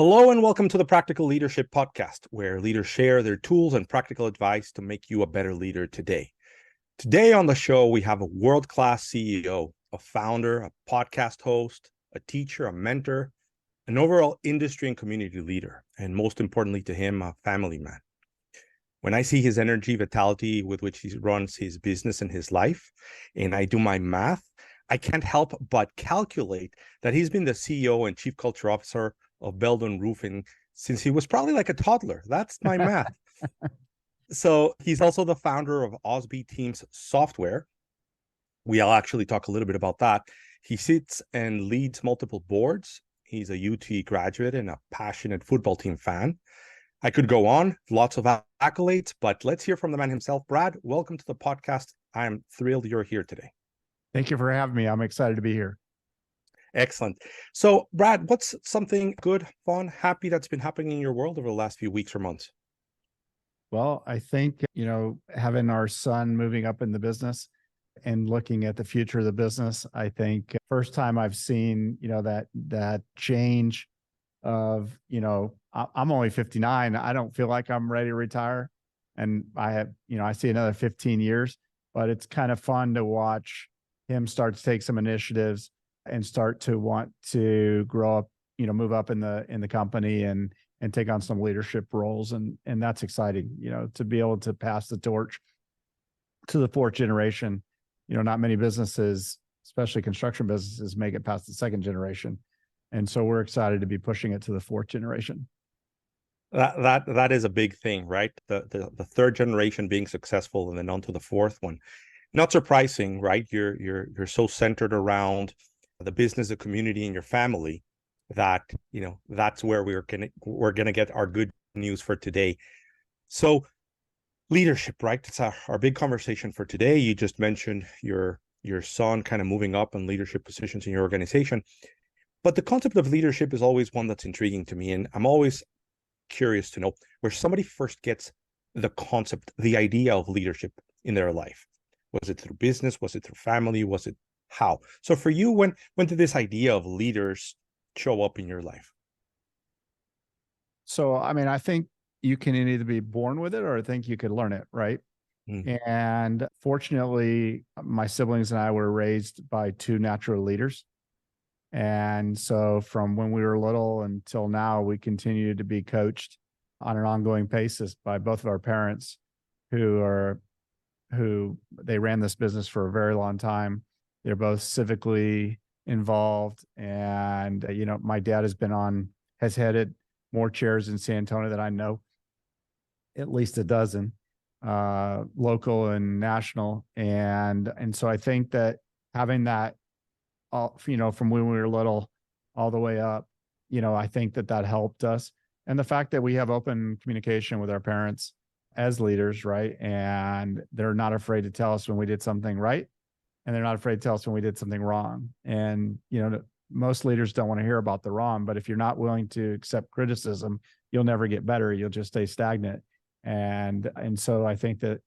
Hello and welcome to the Practical Leadership Podcast, where leaders share their tools and practical advice to make you a better leader today. Today on the show, we have a world-class CEO, a founder, a podcast host, a teacher, a mentor, an overall industry and community leader, and most importantly to him, a family man. When I see his energy, vitality with which he runs his business and his life, and I do my math, I can't help but calculate that he's been the CEO and Chief Culture Officer of Beldon Roofing since he was probably like a toddler. That's my math. So he's also the founder of Osby Teams Software. We'll actually talk a little bit about that. He sits and leads multiple boards. He's a UT graduate and a passionate football team fan. I could go on, lots of accolades, but let's hear from the man himself. Brad, welcome to the podcast. I'm thrilled you're here today. Thank you for having me. I'm excited to be here. Excellent. So, Brad, what's something good, fun, happy that's been happening in your world over the last few weeks or months? Well, I think, having our son moving up in the business and looking at the future of the business, I think first time I've seen, that change of, I'm only 59. I don't feel like I'm ready to retire. And I have, I see another 15 years, but it's kind of fun to watch him start to take some initiatives and start to want to grow up, move up in the company and take on some leadership roles. And that's exciting, to be able to pass the torch to the fourth generation. Not many businesses, especially construction businesses, make it past the second generation. And so we're excited to be pushing it to the fourth generation. That is a big thing, right? The third generation being successful and then on to the fourth one. Not surprising, right? You're so centered around the business, the community, and your family that that's where we're gonna get our good news for today. So leadership, right? It's our big conversation for today. You just mentioned your son kind of moving up in leadership positions in your organization, but the concept of leadership is always one that's intriguing to me, and I'm always curious to know where somebody first gets the concept, the idea of leadership in their life. Was it through business? Was it through family? Was it how? So for you, when did this idea of leaders show up in your life? So, I think you can either be born with it or I think you could learn it, right? And fortunately, my siblings and I were raised by two natural leaders. And so from when we were little until now, we continue to be coached on an ongoing basis by both of our parents who they ran this business for a very long time. They're both civically involved. And, my dad has headed more chairs in San Antonio than I know, at least a dozen, local and national. And so I think that having that, from when we were little all the way up, I think that helped us. And the fact that we have open communication with our parents as leaders, right? And they're not afraid to tell us when we did something right. And they're not afraid to tell us when we did something wrong. And, most leaders don't want to hear about the wrong, but if you're not willing to accept criticism, you'll never get better. You'll just stay stagnant. And so I think that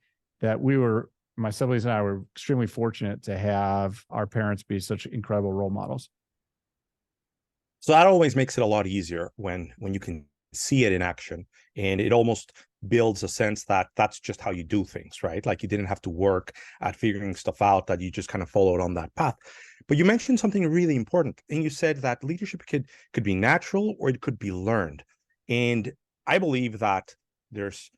my siblings and I were extremely fortunate to have our parents be such incredible role models. So that always makes it a lot easier when you can see it in action, and it almost builds a sense that that's just how you do things, right? Like you didn't have to work at figuring stuff out, that you just kind of followed on that path. But you mentioned something really important, and you said that leadership could be natural or it could be learned. And I believe that there's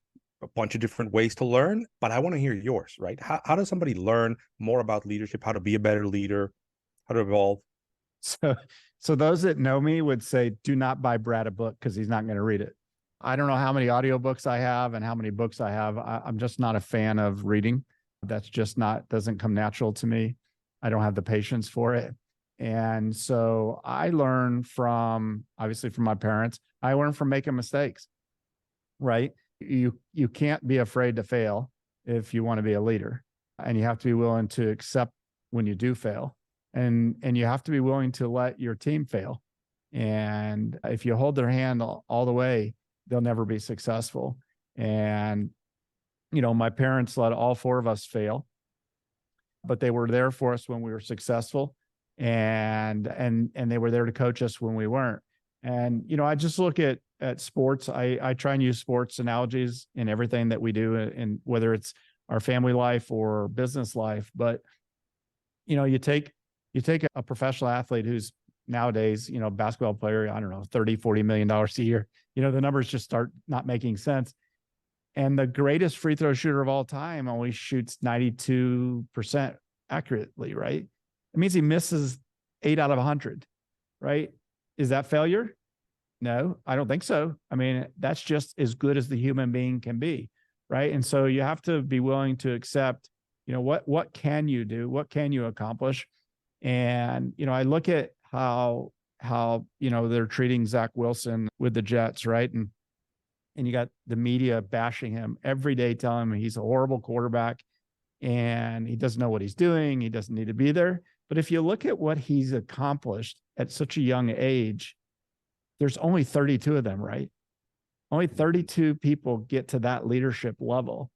a bunch of different ways to learn, but I want to hear yours, right? How does somebody learn more about leadership, how to be a better leader, how to evolve? So those that know me would say, do not buy Brad a book because he's not going to read it. I don't know how many audiobooks I have and how many books I have. I'm just not a fan of reading. That's just doesn't come natural to me. I don't have the patience for it. And so I learn obviously from my parents. I learn from making mistakes, right? You can't be afraid to fail if you want to be a leader, and you have to be willing to accept when you do fail. And you have to be willing to let your team fail. And if you hold their hand all the way, they'll never be successful. And, my parents let all four of us fail, but they were there for us when we were successful, and they were there to coach us when we weren't. And, I just look at sports. I try and use sports analogies in everything that we do, and whether it's our family life or business life. But, you take a professional athlete who's nowadays, basketball player, I don't know, $30-40 million a year, the numbers just start not making sense. And the greatest free throw shooter of all time only shoots 92% accurately, right? It means he misses 8 out of 100, right? Is that failure? No, I don't think so. I mean, that's just as good as the human being can be, right? And so you have to be willing to accept, what can you do? What can you accomplish? And, I look at how they're treating Zach Wilson with the Jets, right? And you got the media bashing him every day, telling him he's a horrible quarterback and he doesn't know what he's doing. He doesn't need to be there. But if you look at what he's accomplished at such a young age, there's only 32 of them, right? Only 32 people get to that leadership level.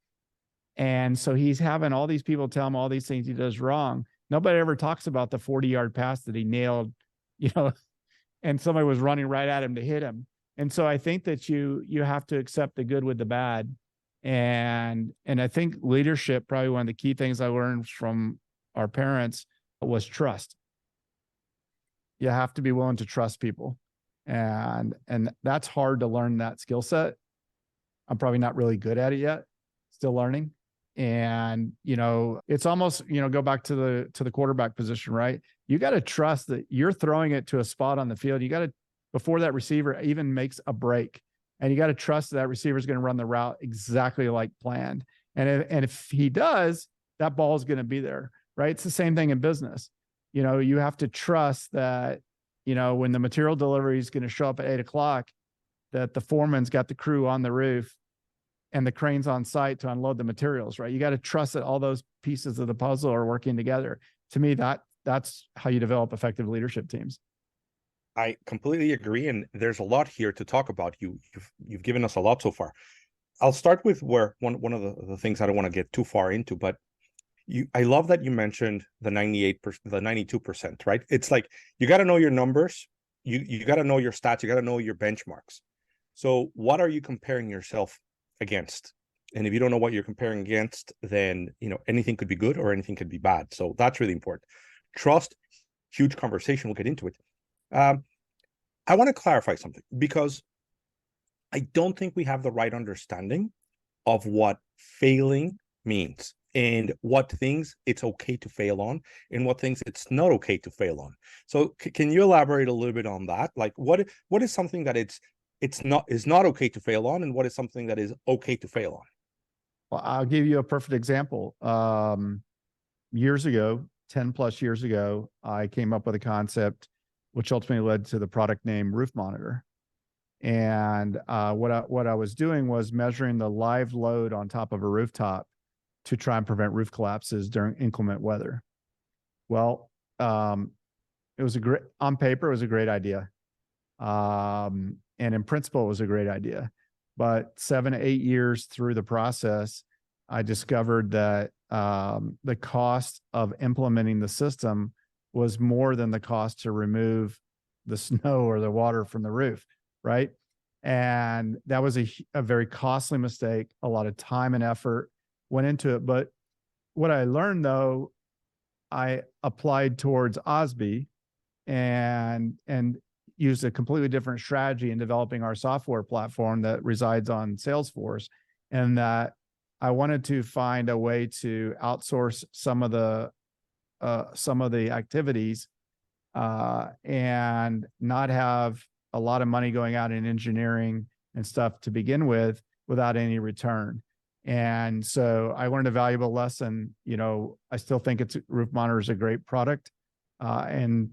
And so he's having all these people tell him all these things he does wrong. Nobody ever talks about the 40-yard pass that he nailed, and somebody was running right at him to hit him. And so I think that you have to accept the good with the bad. And I think leadership, probably one of the key things I learned from our parents was trust. You have to be willing to trust people. And that's hard to learn that skill set. I'm probably not really good at it yet, still learning. And, it's almost, go back to the quarterback position, right? You got to trust that you're throwing it to a spot on the field. You got to, before that receiver even makes a break, and you got to trust that receiver is going to run the route exactly like planned. And if he does, that ball is going to be there, right? It's the same thing in business. You have to trust that, when the material delivery is going to show up at 8:00, that the foreman's got the crew on the roof and the crane's on site to unload the materials, right? You got to trust that all those pieces of the puzzle are working together. To me, that's how you develop effective leadership teams. I completely agree, and there's a lot here to talk about. You've given us a lot so far. I'll start with where one of the things I don't want to get too far into, but I love that you mentioned the 98%, the 92%, right? It's like you got to know your numbers, you got to know your stats, you got to know your benchmarks. So what are you comparing yourself against? And if you don't know what you're comparing against, then anything could be good or anything could be bad. So that's really important. Trust, huge conversation. We'll get into it. I want to clarify something, because I don't think we have the right understanding of what failing means, and what things it's okay to fail on and what things it's not okay to fail on. So can you elaborate a little bit on that? Like what is something that is not okay to fail on, and what is something that is okay to fail on? Well, I'll give you a perfect example. Years ago, 10 plus years ago, I came up with a concept which ultimately led to the product name Roof Monitor. And what I was doing was measuring the live load on top of a rooftop to try and prevent roof collapses during inclement weather. Well, it was on paper, it was a great idea. And in principle, it was a great idea. But 7 to 8 years through the process, I discovered that the cost of implementing the system was more than the cost to remove the snow or the water from the roof, right? And that was a very costly mistake. A lot of time and effort went into it. But what I learned, though, I applied towards Osby and used a completely different strategy in developing our software platform that resides on Salesforce, and that I wanted to find a way to outsource some of the activities and not have a lot of money going out in engineering and stuff to begin with without any return. And so I learned a valuable lesson. I still think Roof Monitor is a great product. And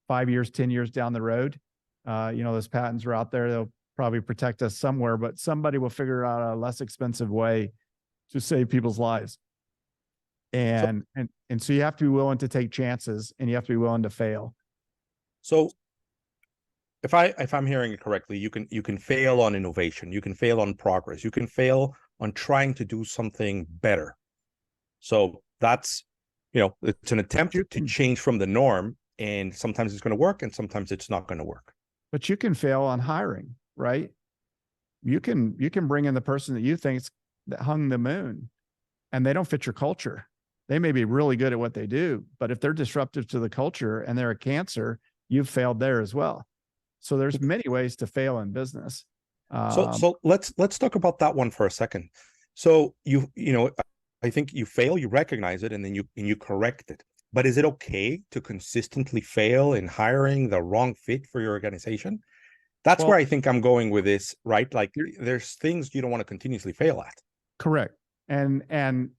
5 years, 10 years down the road, those patents are out there. They'll probably protect us somewhere, but somebody will figure out a less expensive way to save people's lives. And so you have to be willing to take chances, and you have to be willing to fail. So if I'm hearing it correctly, you can fail on innovation, you can fail on progress, you can fail on trying to do something better. So that's, it's an attempt to change from the norm, and sometimes it's going to work and sometimes it's not going to work. but you can fail on hiring, right? You can bring in the person that you think that hung the moon, and they don't fit your culture. They may be really good at what they do, but if they're disruptive to the culture and they're a cancer, you've failed there as well. So there's many ways to fail in business. So let's talk about that one for a second. So I think you fail, you recognize it, and then you correct it. But is it okay to consistently fail in hiring the wrong fit for your organization? That's where I think I'm going with this, right? Like there's things you don't want to continuously fail at. Correct. And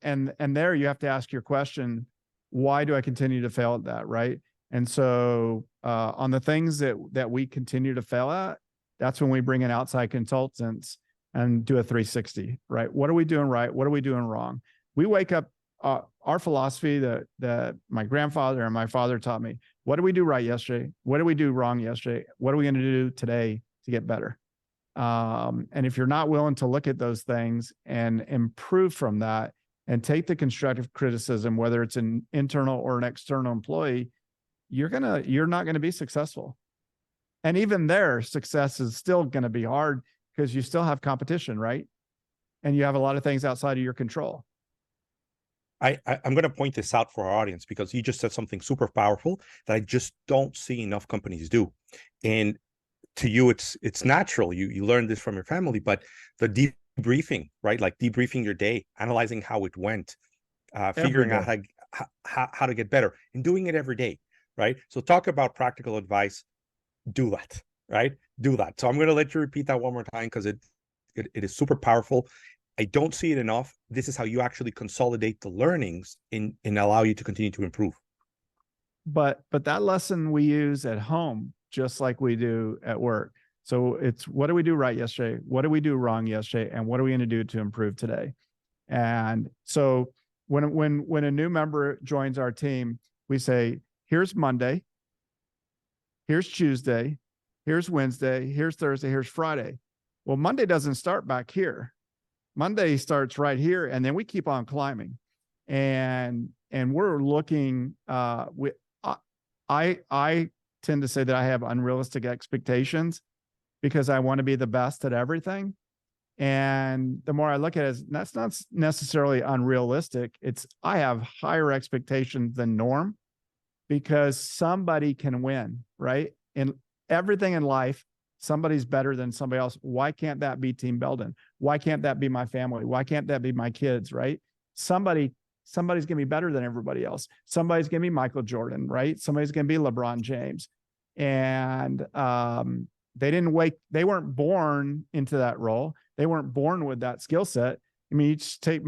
there you have to ask your question, why do I continue to fail at that, right? And so on the things that we continue to fail at, that's when we bring in outside consultants and do a 360, right? What are we doing right? What are we doing wrong? We wake up, our philosophy that my grandfather and my father taught me, what did we do right yesterday? What did we do wrong yesterday? What are we going to do today to get better? And if you're not willing to look at those things and improve from that and take the constructive criticism, whether it's an internal or an external employee, you're not going to be successful. And even there, success is still going to be hard because you still have competition, right? And you have a lot of things outside of your control. I'm going to point this out for our audience because you just said something super powerful that I just don't see enough companies do. And to you, it's natural. You learned this from your family, but the debriefing, right? Like debriefing your day, analyzing how it went, figuring out how to get better, and doing it every day, right? So talk about practical advice. Do that, right? Do that. So I'm going to let you repeat that one more time because it is super powerful. I don't see it enough. This is how you actually consolidate the learnings and allow you to continue to improve. But that lesson we use at home, just like we do at work. So it's, what did we do right yesterday? What did we do wrong yesterday? And what are we going to do to improve today? And so when a new member joins our team, we say, here's Monday, here's Tuesday, here's Wednesday, here's Thursday, here's Friday. Well, Monday doesn't start back here. Monday starts right here, and then we keep on climbing. And we're looking, I tend to say that I have unrealistic expectations because I want to be the best at everything. And the more I look at it, that's not necessarily unrealistic. I have higher expectations than norm because somebody can win, right? In everything in life, somebody's better than somebody else. Why can't that be Team Beldon? Why can't that be my family? Why can't that be my kids, right? Somebody's going to be better than everybody else. Somebody's going to be Michael Jordan, right? Somebody's going to be LeBron James. And they weren't born into that role. They weren't born with that skill set. I mean, you just take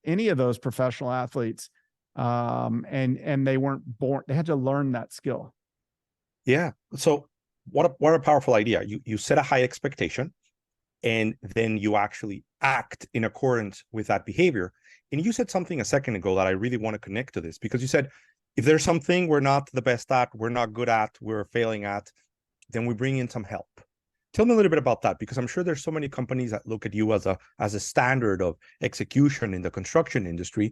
any of those professional athletes, and they weren't born, they had to learn that skill. Yeah. So what a powerful idea. You set a high expectation and then you actually act in accordance with that behavior. And you said something a second ago that I really want to connect to this, because you said, if there's something we're not the best at, we're not good at, we're failing at, then we bring in some help. Tell me a little bit about that, because I'm sure there's so many companies that look at you as a standard of execution in the construction industry.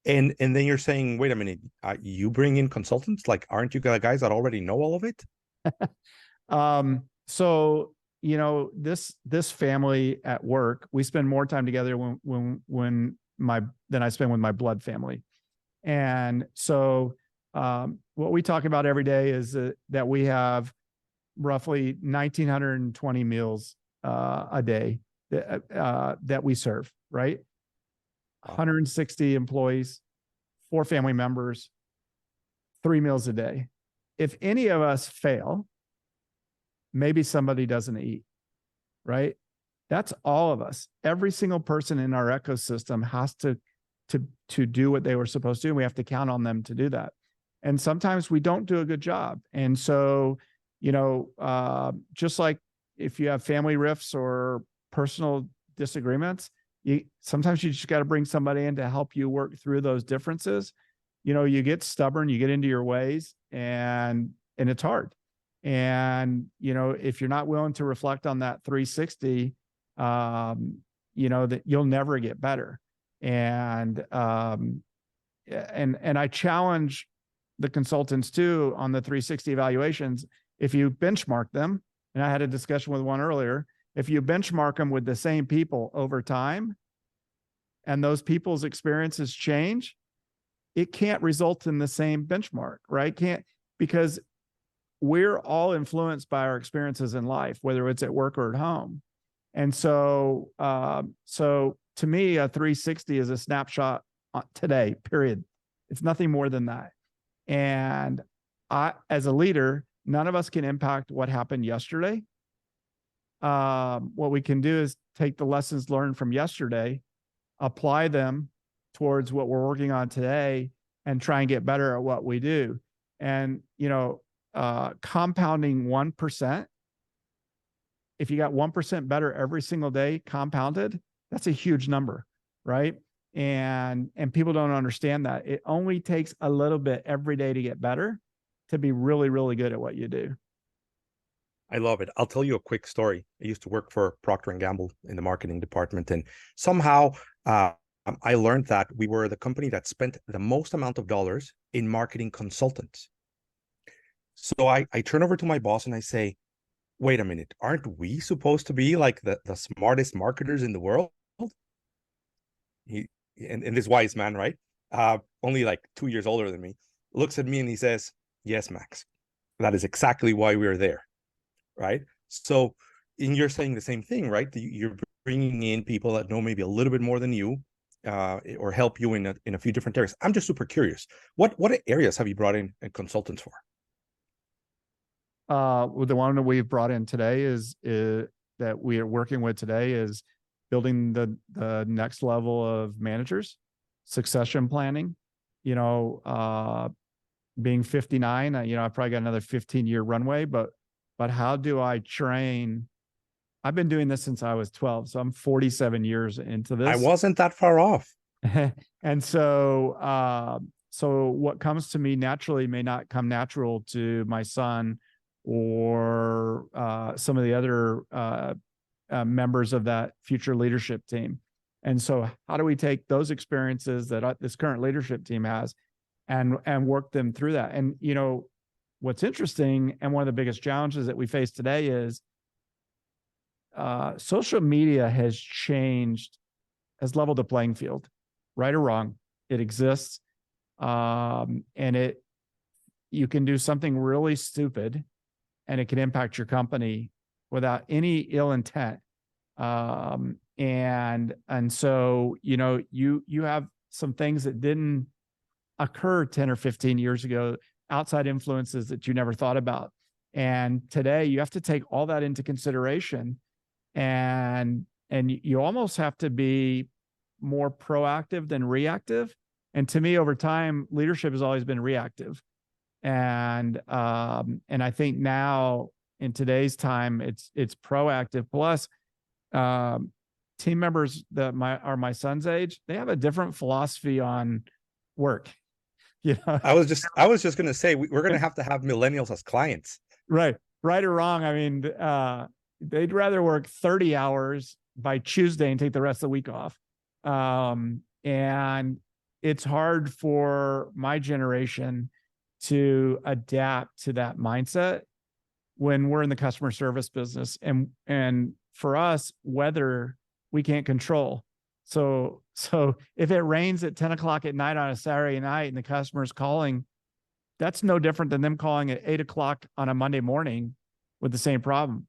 And then you're saying, wait a minute, you bring in consultants? Like, aren't you guys that already know all of it? So, this family at work, we spend more time together than I spend with my blood family. And so, what we talk about every day is that we have roughly 1,920 meals a day that we serve, right? 160 employees, 4 family members, 3 meals a day. If any of us fail, maybe somebody doesn't eat, right? That's all of us. Every single person in our ecosystem has to do what they were supposed to, and we have to count on them to do that. And sometimes we don't do a good job. And so, just like if you have family rifts or personal disagreements, sometimes you just got to bring somebody in to help you work through those differences. You get stubborn, you get into your ways, and it's hard. And, if you're not willing to reflect on that 360, that you'll never get better. And I challenge the consultants too on the 360 evaluations. If you benchmark them, and I had a discussion with one earlier, if you benchmark them with the same people over time and those people's experiences change, it can't result in the same benchmark, right? Can't, because we're all influenced by our experiences in life, whether it's at work or at home. And so, so to me, a 360 is a snapshot today, period. It's nothing more than that. And I, as a leader, none of us can impact what happened yesterday. What we can do is take the lessons learned from yesterday, apply them towards what we're working on today, and try and get better at what we do. And, you know, compounding 1%, if you got 1% better every single day compounded, that's a huge number, right? And people don't understand that. It only takes a little bit every day to get better to be really, really good at what you do. I love it. I'll tell you a quick story. I used to work for Procter & Gamble in the marketing department, and somehow I learned that we were the company that spent the most amount of dollars in marketing consultants. So I turn over to my boss and I say, wait a minute, aren't we supposed to be like the smartest marketers in the world? And this wise man, right? Only like 2 years older than me, looks at me and he says, yes, Max, that is exactly why we're there, right? So, and you're saying the same thing, right? You're bringing in people that know maybe a little bit more than you, or help you in a few different areas. I'm just super curious. What areas have you brought in consultants for? Well, the one that we've brought in today is that we are working with today is building the next level of managers, succession planning. You know, being 59, you know, I probably got another 15-year runway, but how do I train? I've been doing this since I was 12, so I'm 47 years into this. I wasn't that far off. And so, so what comes to me naturally may not come natural to my son or some of the other members of that future leadership team. And so how do we take those experiences that this current leadership team has and work them through that? And, you know, what's interesting and one of the biggest challenges that we face today is social media has changed, has leveled the playing field, right or wrong. It exists. And you can do something really stupid and it can impact your company without any ill intent. And so, you know, you have some things that didn't occur 10 or 15 years ago, outside influences that you never thought about. And today you have to take all that into consideration, and you almost have to be more proactive than reactive. And to me, over time, leadership has always been reactive. And I think now in today's time, it's proactive. Plus, team members that are my son's age, they have a different philosophy on work. You know, I was just going to say we're going to have millennials as clients. Right or wrong. I mean, they'd rather work 30 hours by Tuesday and take the rest of the week off. And it's hard for my generation to adapt to that mindset when we're in the customer service business. And for us, weather we can't control. So if it rains at 10 o'clock at night on a Saturday night and the customer's calling, that's no different than them calling at 8 o'clock on a Monday morning with the same problem.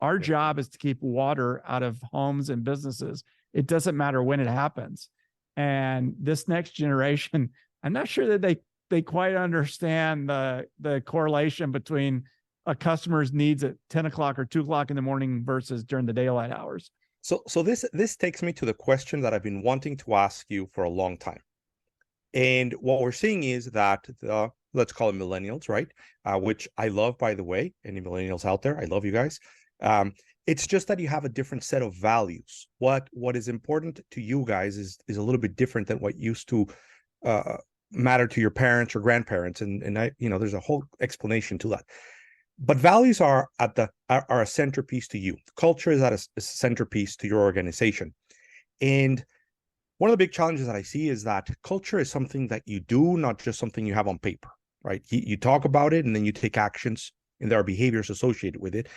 Our job is to keep water out of homes and businesses. It doesn't matter when it happens. And this next generation, I'm not sure that they quite understand the correlation between a customer's needs at 10 o'clock or 2 o'clock in the morning versus during the daylight hours. So this takes me to the question that I've been wanting to ask you for a long time. And what we're seeing is that let's call it millennials, right? Which I love, by the way. Any millennials out there, I love you guys. It's just that you have a different set of values. What is important to you guys is a little bit different than what used to matter to your parents or grandparents. And I, you know, there's a whole explanation to that. But values are a centerpiece to you. Culture is at a centerpiece to your organization. And one of the big challenges that I see is that culture is something that you do, not just something you have on paper. right? You talk about it and then you take actions, and there are behaviors associated with it.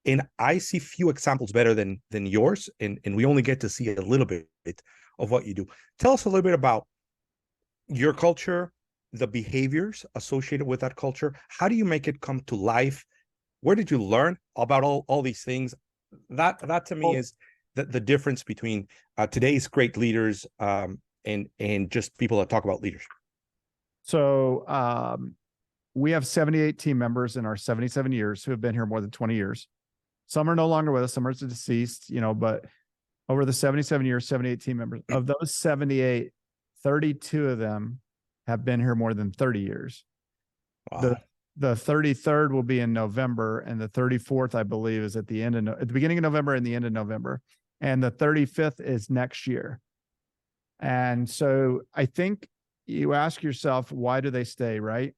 And I see few examples better than yours, and we only get to see a little bit of what you do. Tell us a little bit about your culture, the behaviors associated with that culture. How do you make it come to life? Where did you learn about all these things? That to me is the difference between today's great leaders and just people that talk about leadership. So we have 78 team members in our 77 years who have been here more than 20 years. Some are no longer with us, some are deceased, but over the 77 years, 78 team members. Of those 78, 32 of them have been here more than 30 years. Wow. The 33rd will be in November, and the 34th, I believe, is at the beginning of November and the end of November. And the 35th is next year. And so I think you ask yourself, why do they stay, right?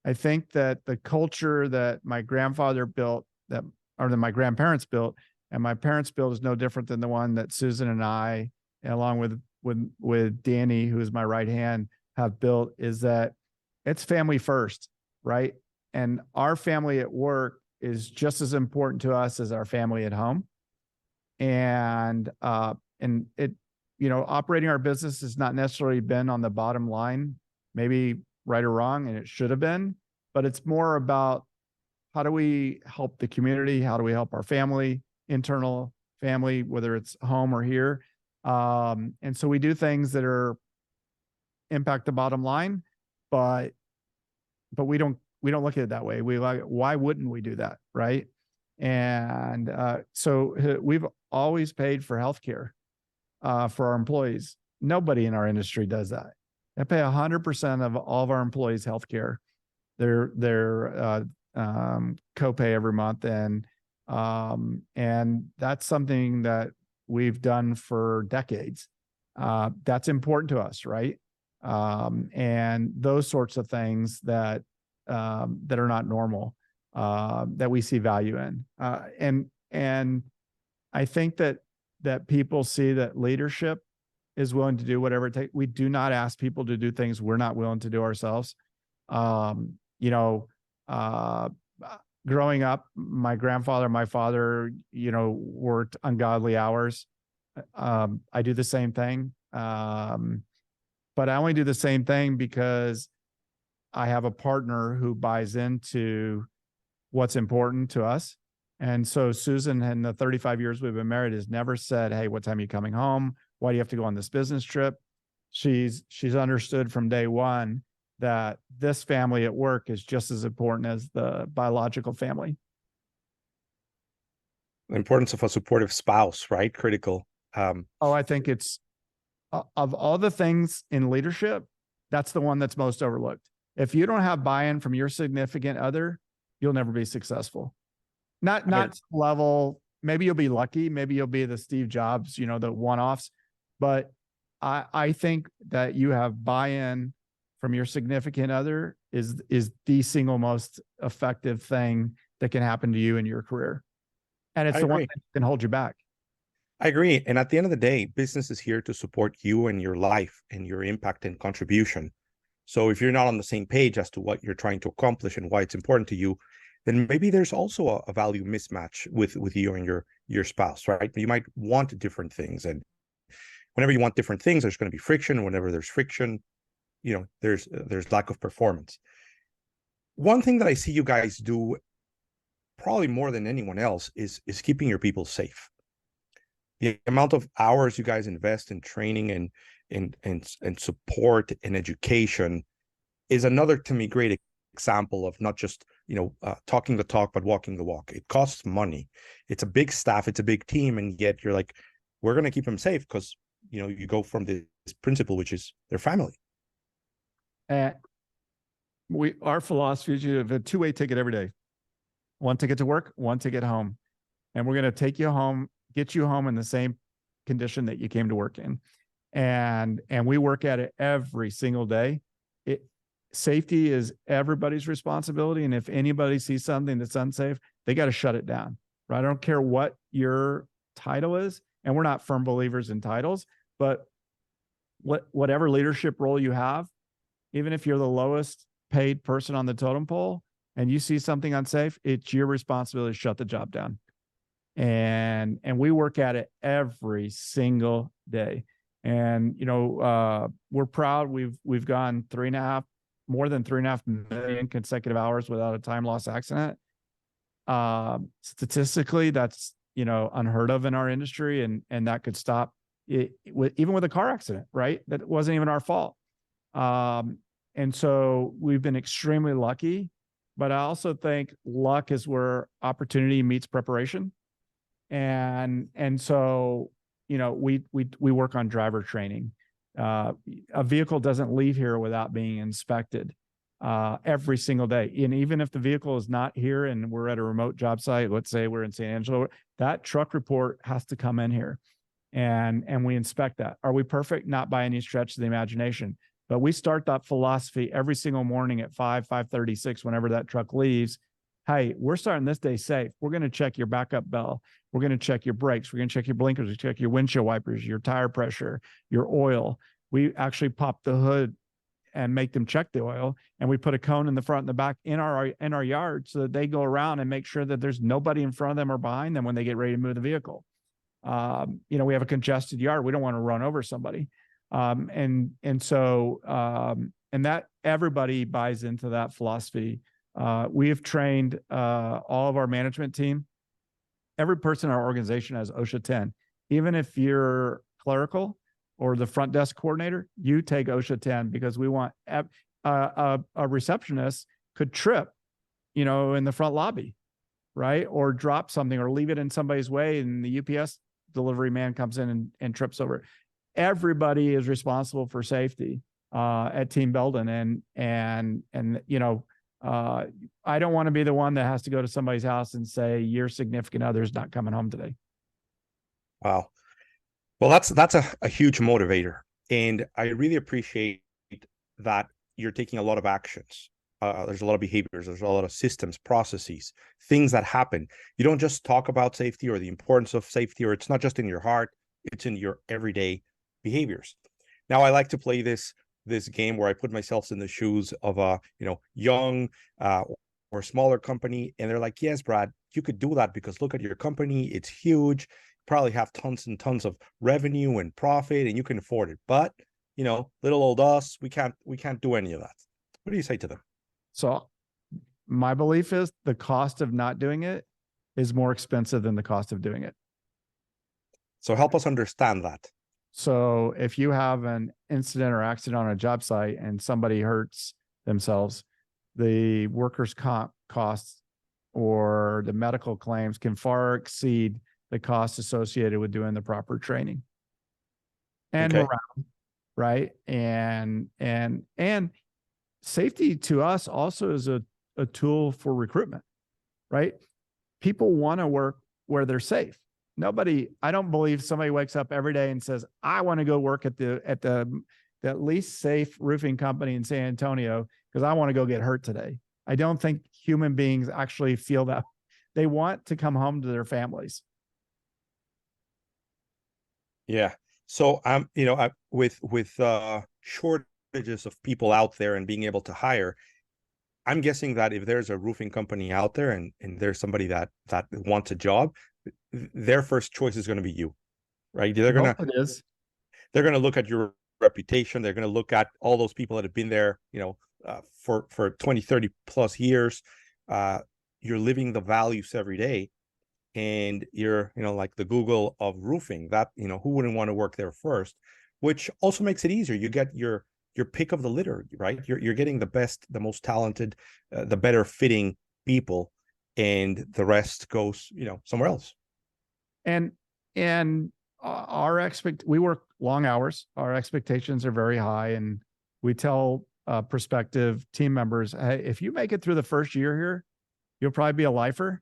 I think that the culture that my grandfather built, that my grandparents built, and my parents built, is no different than the one that Susan and I, along with Danny, who is my right hand, have built, is that it's family first, right? And our family at work is just as important to us as our family at home. And it, operating our business has not necessarily been on the bottom line, maybe right or wrong, and it should have been, but it's more about how do we help the community? How do we help our family, internal family, whether it's home or here? And so we do things that are impact the bottom line, but we don't look at it that way. We like, why wouldn't we do that, right? And so we've always paid for healthcare for our employees. Nobody in our industry does that. I pay 100% of all of our employees healthcare. Their copay every month, and that's something that we've done for decades. That's important to us, right? And those sorts of things that are not normal, that we see value in, and I think that people see that leadership is willing to do whatever it takes. We do not ask people to do things we're not willing to do ourselves. Growing up, my grandfather, my father, worked ungodly hours. I do the same thing. But I only do the same thing because I have a partner who buys into what's important to us. And so Susan, in the 35 years we've been married, has never said, "Hey, what time are you coming home? Why do you have to go on this business trip?" She's understood from day one that this family at work is just as important as the biological family. The importance of a supportive spouse, right? Critical. I think it's, of all the things in leadership, that's the one that's most overlooked. If you don't have buy-in from your significant other, you'll never be successful. Not level, maybe you'll be lucky, maybe you'll be the Steve Jobs, the one-offs, but I think that you have buy-in from your significant other is the single most effective thing that can happen to you in your career. And it's the one that can hold you back. I agree. And at the end of the day, business is here to support you and your life and your impact and contribution. So if you're not on the same page as to what you're trying to accomplish and why it's important to you, then maybe there's also a value mismatch with you and your spouse, right? You might want different things. And whenever you want different things, there's going to be friction. Whenever there's friction, there's lack of performance. One thing that I see you guys do probably more than anyone else is keeping your people safe. The amount of hours you guys invest in training and support and education is another, to me, great example of not just talking the talk but walking the walk. It costs money. It's a big staff, it's a big team, and yet you're like, we're going to keep them safe because you go from this principle, which is their family. Our philosophy is you have a two-way ticket every day. One ticket to work, one ticket home. And we're going to take you home, get you home in the same condition that you came to work in. And we work at it every single day. Safety is everybody's responsibility. And if anybody sees something that's unsafe, they got to shut it down, right? I don't care what your title is. And we're not firm believers in titles, but whatever leadership role you have, even if you're the lowest paid person on the totem pole and you see something unsafe, it's your responsibility to shut the job down. And we work at it every single day. And, we're proud. We've gone more than 3.5 million consecutive hours without a time loss accident. Statistically, that's, unheard of in our industry. And that could stop it even with a car accident, right? That wasn't even our fault. And so we've been extremely lucky, but I also think luck is where opportunity meets preparation. And so, we work on driver training. A vehicle doesn't leave here without being inspected every single day. And even if the vehicle is not here and we're at a remote job site, let's say we're in San Angelo, that truck report has to come in here and we inspect that. Are we perfect? Not by any stretch of the imagination, but we start that philosophy every single morning at 5:36, whenever that truck leaves. Hey, we're starting this day safe. We're going to check your backup bell. We're going to check your brakes. We're going to check your blinkers. We check your windshield wipers, your tire pressure, your oil. We actually pop the hood and make them check the oil. And we put a cone in the front and the back in our yard so that they go around and make sure that there's nobody in front of them or behind them when they get ready to move the vehicle. We have a congested yard. We don't want to run over somebody. And that everybody buys into that philosophy. We have trained all of our management team. Every person in our organization has OSHA 10. Even if you're clerical or the front desk coordinator, you take OSHA 10 because we want a receptionist could trip, in the front lobby, right? Or drop something or leave it in somebody's way and the UPS delivery man comes in and trips over it. Everybody is responsible for safety at Team Beldon. I don't want to be the one that has to go to somebody's house and say your significant other's not coming home today. Wow. Well, that's a huge motivator. And I really appreciate that you're taking a lot of actions. There's a lot of behaviors. There's a lot of systems, processes, things that happen. You don't just talk about safety or the importance of safety, or it's not just in your heart, it's in your everyday behaviors. Now, I like to play this game where I put myself in the shoes of a young or smaller company, and they're like, yes, Brad, you could do that because look at your company, it's huge, you probably have tons and tons of revenue and profit, and you can afford it. But little old us, we can't do any of that. What do you say to them? So my belief is the cost of not doing it is more expensive than the cost of doing it. So help us understand that. So if you have an incident or accident on a job site and somebody hurts themselves, the workers' comp costs or the medical claims can far exceed the costs associated with doing the proper training and morale, right? And safety to us also is a tool for recruitment, right? People want to work where they're safe. I don't believe somebody wakes up every day and says, I want to go work at the least safe roofing company in San Antonio because I want to go get hurt today. I don't think human beings actually feel that. They want to come home to their families. Yeah. So with shortages of people out there and being able to hire, I'm guessing that if there's a roofing company out there and there's somebody that wants a job, their first choice is going to be you, right? They're going to look at your reputation. They're going to look at all those people that have been there, for 20, 30 plus years. You're living the values every day, and you're, like the Google of roofing. That, who wouldn't want to work there first? Which also makes it easier. You get your pick of the litter, right? You're getting the best, the most talented, the better fitting people, and the rest goes, somewhere else. And we work long hours. Our expectations are very high, and we tell prospective team members, hey, if you make it through the first year here, you'll probably be a lifer,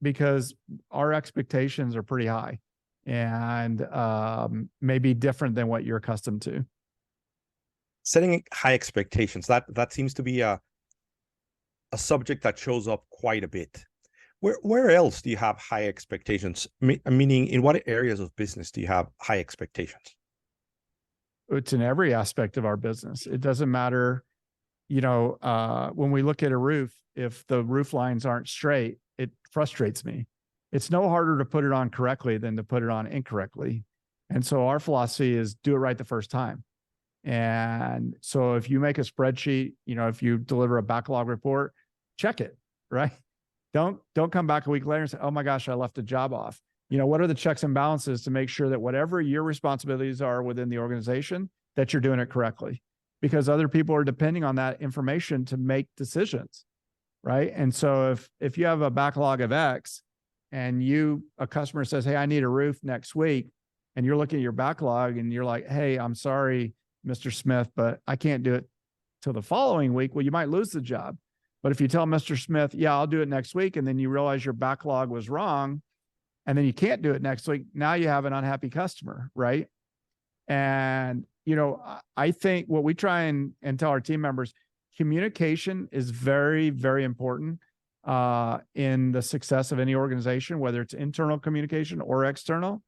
because our expectations are pretty high and maybe different than what you're accustomed to. Setting high expectations, that seems to be a subject that shows up quite a bit. Where else do you have high expectations? Meaning, in what areas of business do you have high expectations? It's in every aspect of our business. It doesn't matter when we look at a roof, if the roof lines aren't straight, it frustrates me. It's no harder to put it on correctly than to put it on incorrectly. And so our philosophy is do it right the first time. And so if you make a spreadsheet, if you deliver a backlog report, check it, right? Don't come back a week later and say, oh my gosh, I left a job off. What are the checks and balances to make sure that whatever your responsibilities are within the organization, that you're doing it correctly? Because other people are depending on that information to make decisions, right? And so if you have a backlog of X and a customer says, hey, I need a roof next week, and you're looking at your backlog and you're like, hey, I'm sorry, Mr. Smith, but I can't do it till the following week. Well, you might lose the job. But if you tell Mr. Smith, yeah, I'll do it next week, and then you realize your backlog was wrong, and then you can't do it next week, now you have an unhappy customer, right? And, I think what we try and tell our team members, communication is very, very important in the success of any organization, whether it's internal communication or external.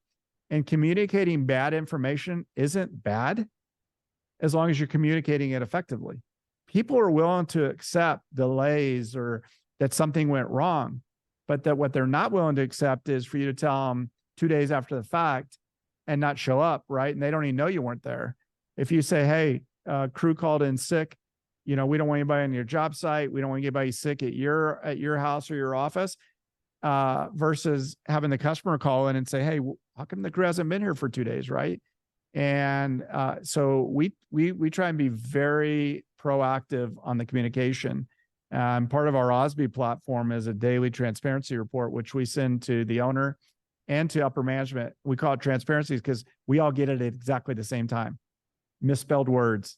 And communicating bad information isn't bad as long as you're communicating it effectively. People are willing to accept delays or that something went wrong, but that what they're not willing to accept is for you to tell them 2 days after the fact and not show up, right? And they don't even know you weren't there. If you say, hey, crew called in sick, we don't want anybody on your job site, we don't want anybody sick at your house or your office, versus having the customer call in and say, hey, how come the crew hasn't been here for 2 days, right? And so we try and be very proactive on the communication. Part of our Osby platform is a daily transparency report, which we send to the owner and to upper management. We call it transparencies because we all get it at exactly the same time. Misspelled words,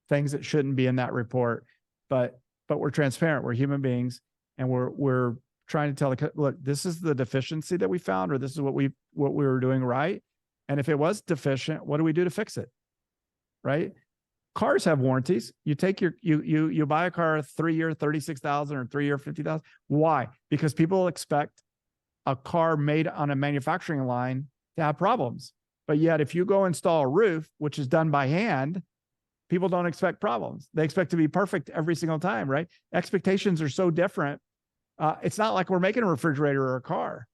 things that shouldn't be in that report, but we're transparent. We're human beings, and we're trying to tell look, this is the deficiency that we found, or this is what we were doing right. And if it was deficient, what do we do to fix it? Right? Cars have warranties. You take you buy a car 3-year 36,000 or 3-year 50,000. Why? Because people expect a car made on a manufacturing line to have problems. But yet, if you go install a roof, which is done by hand, people don't expect problems. They expect to be perfect every single time, right? Expectations are so different. It's not like we're making a refrigerator or a car.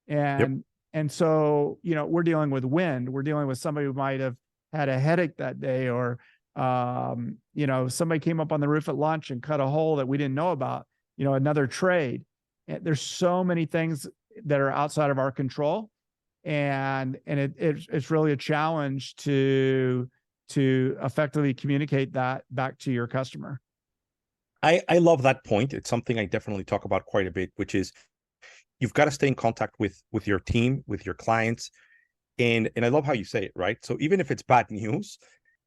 And so, we're dealing with wind. We're dealing with somebody who might have had a headache that day, or, somebody came up on the roof at lunch and cut a hole that we didn't know about, another trade. And there's so many things that are outside of our control. And it's really a challenge to effectively communicate that back to your customer. I love that point. It's something I definitely talk about quite a bit, which is you've got to stay in contact with your team, with your clients. And I love how you say it, right? So even if it's bad news,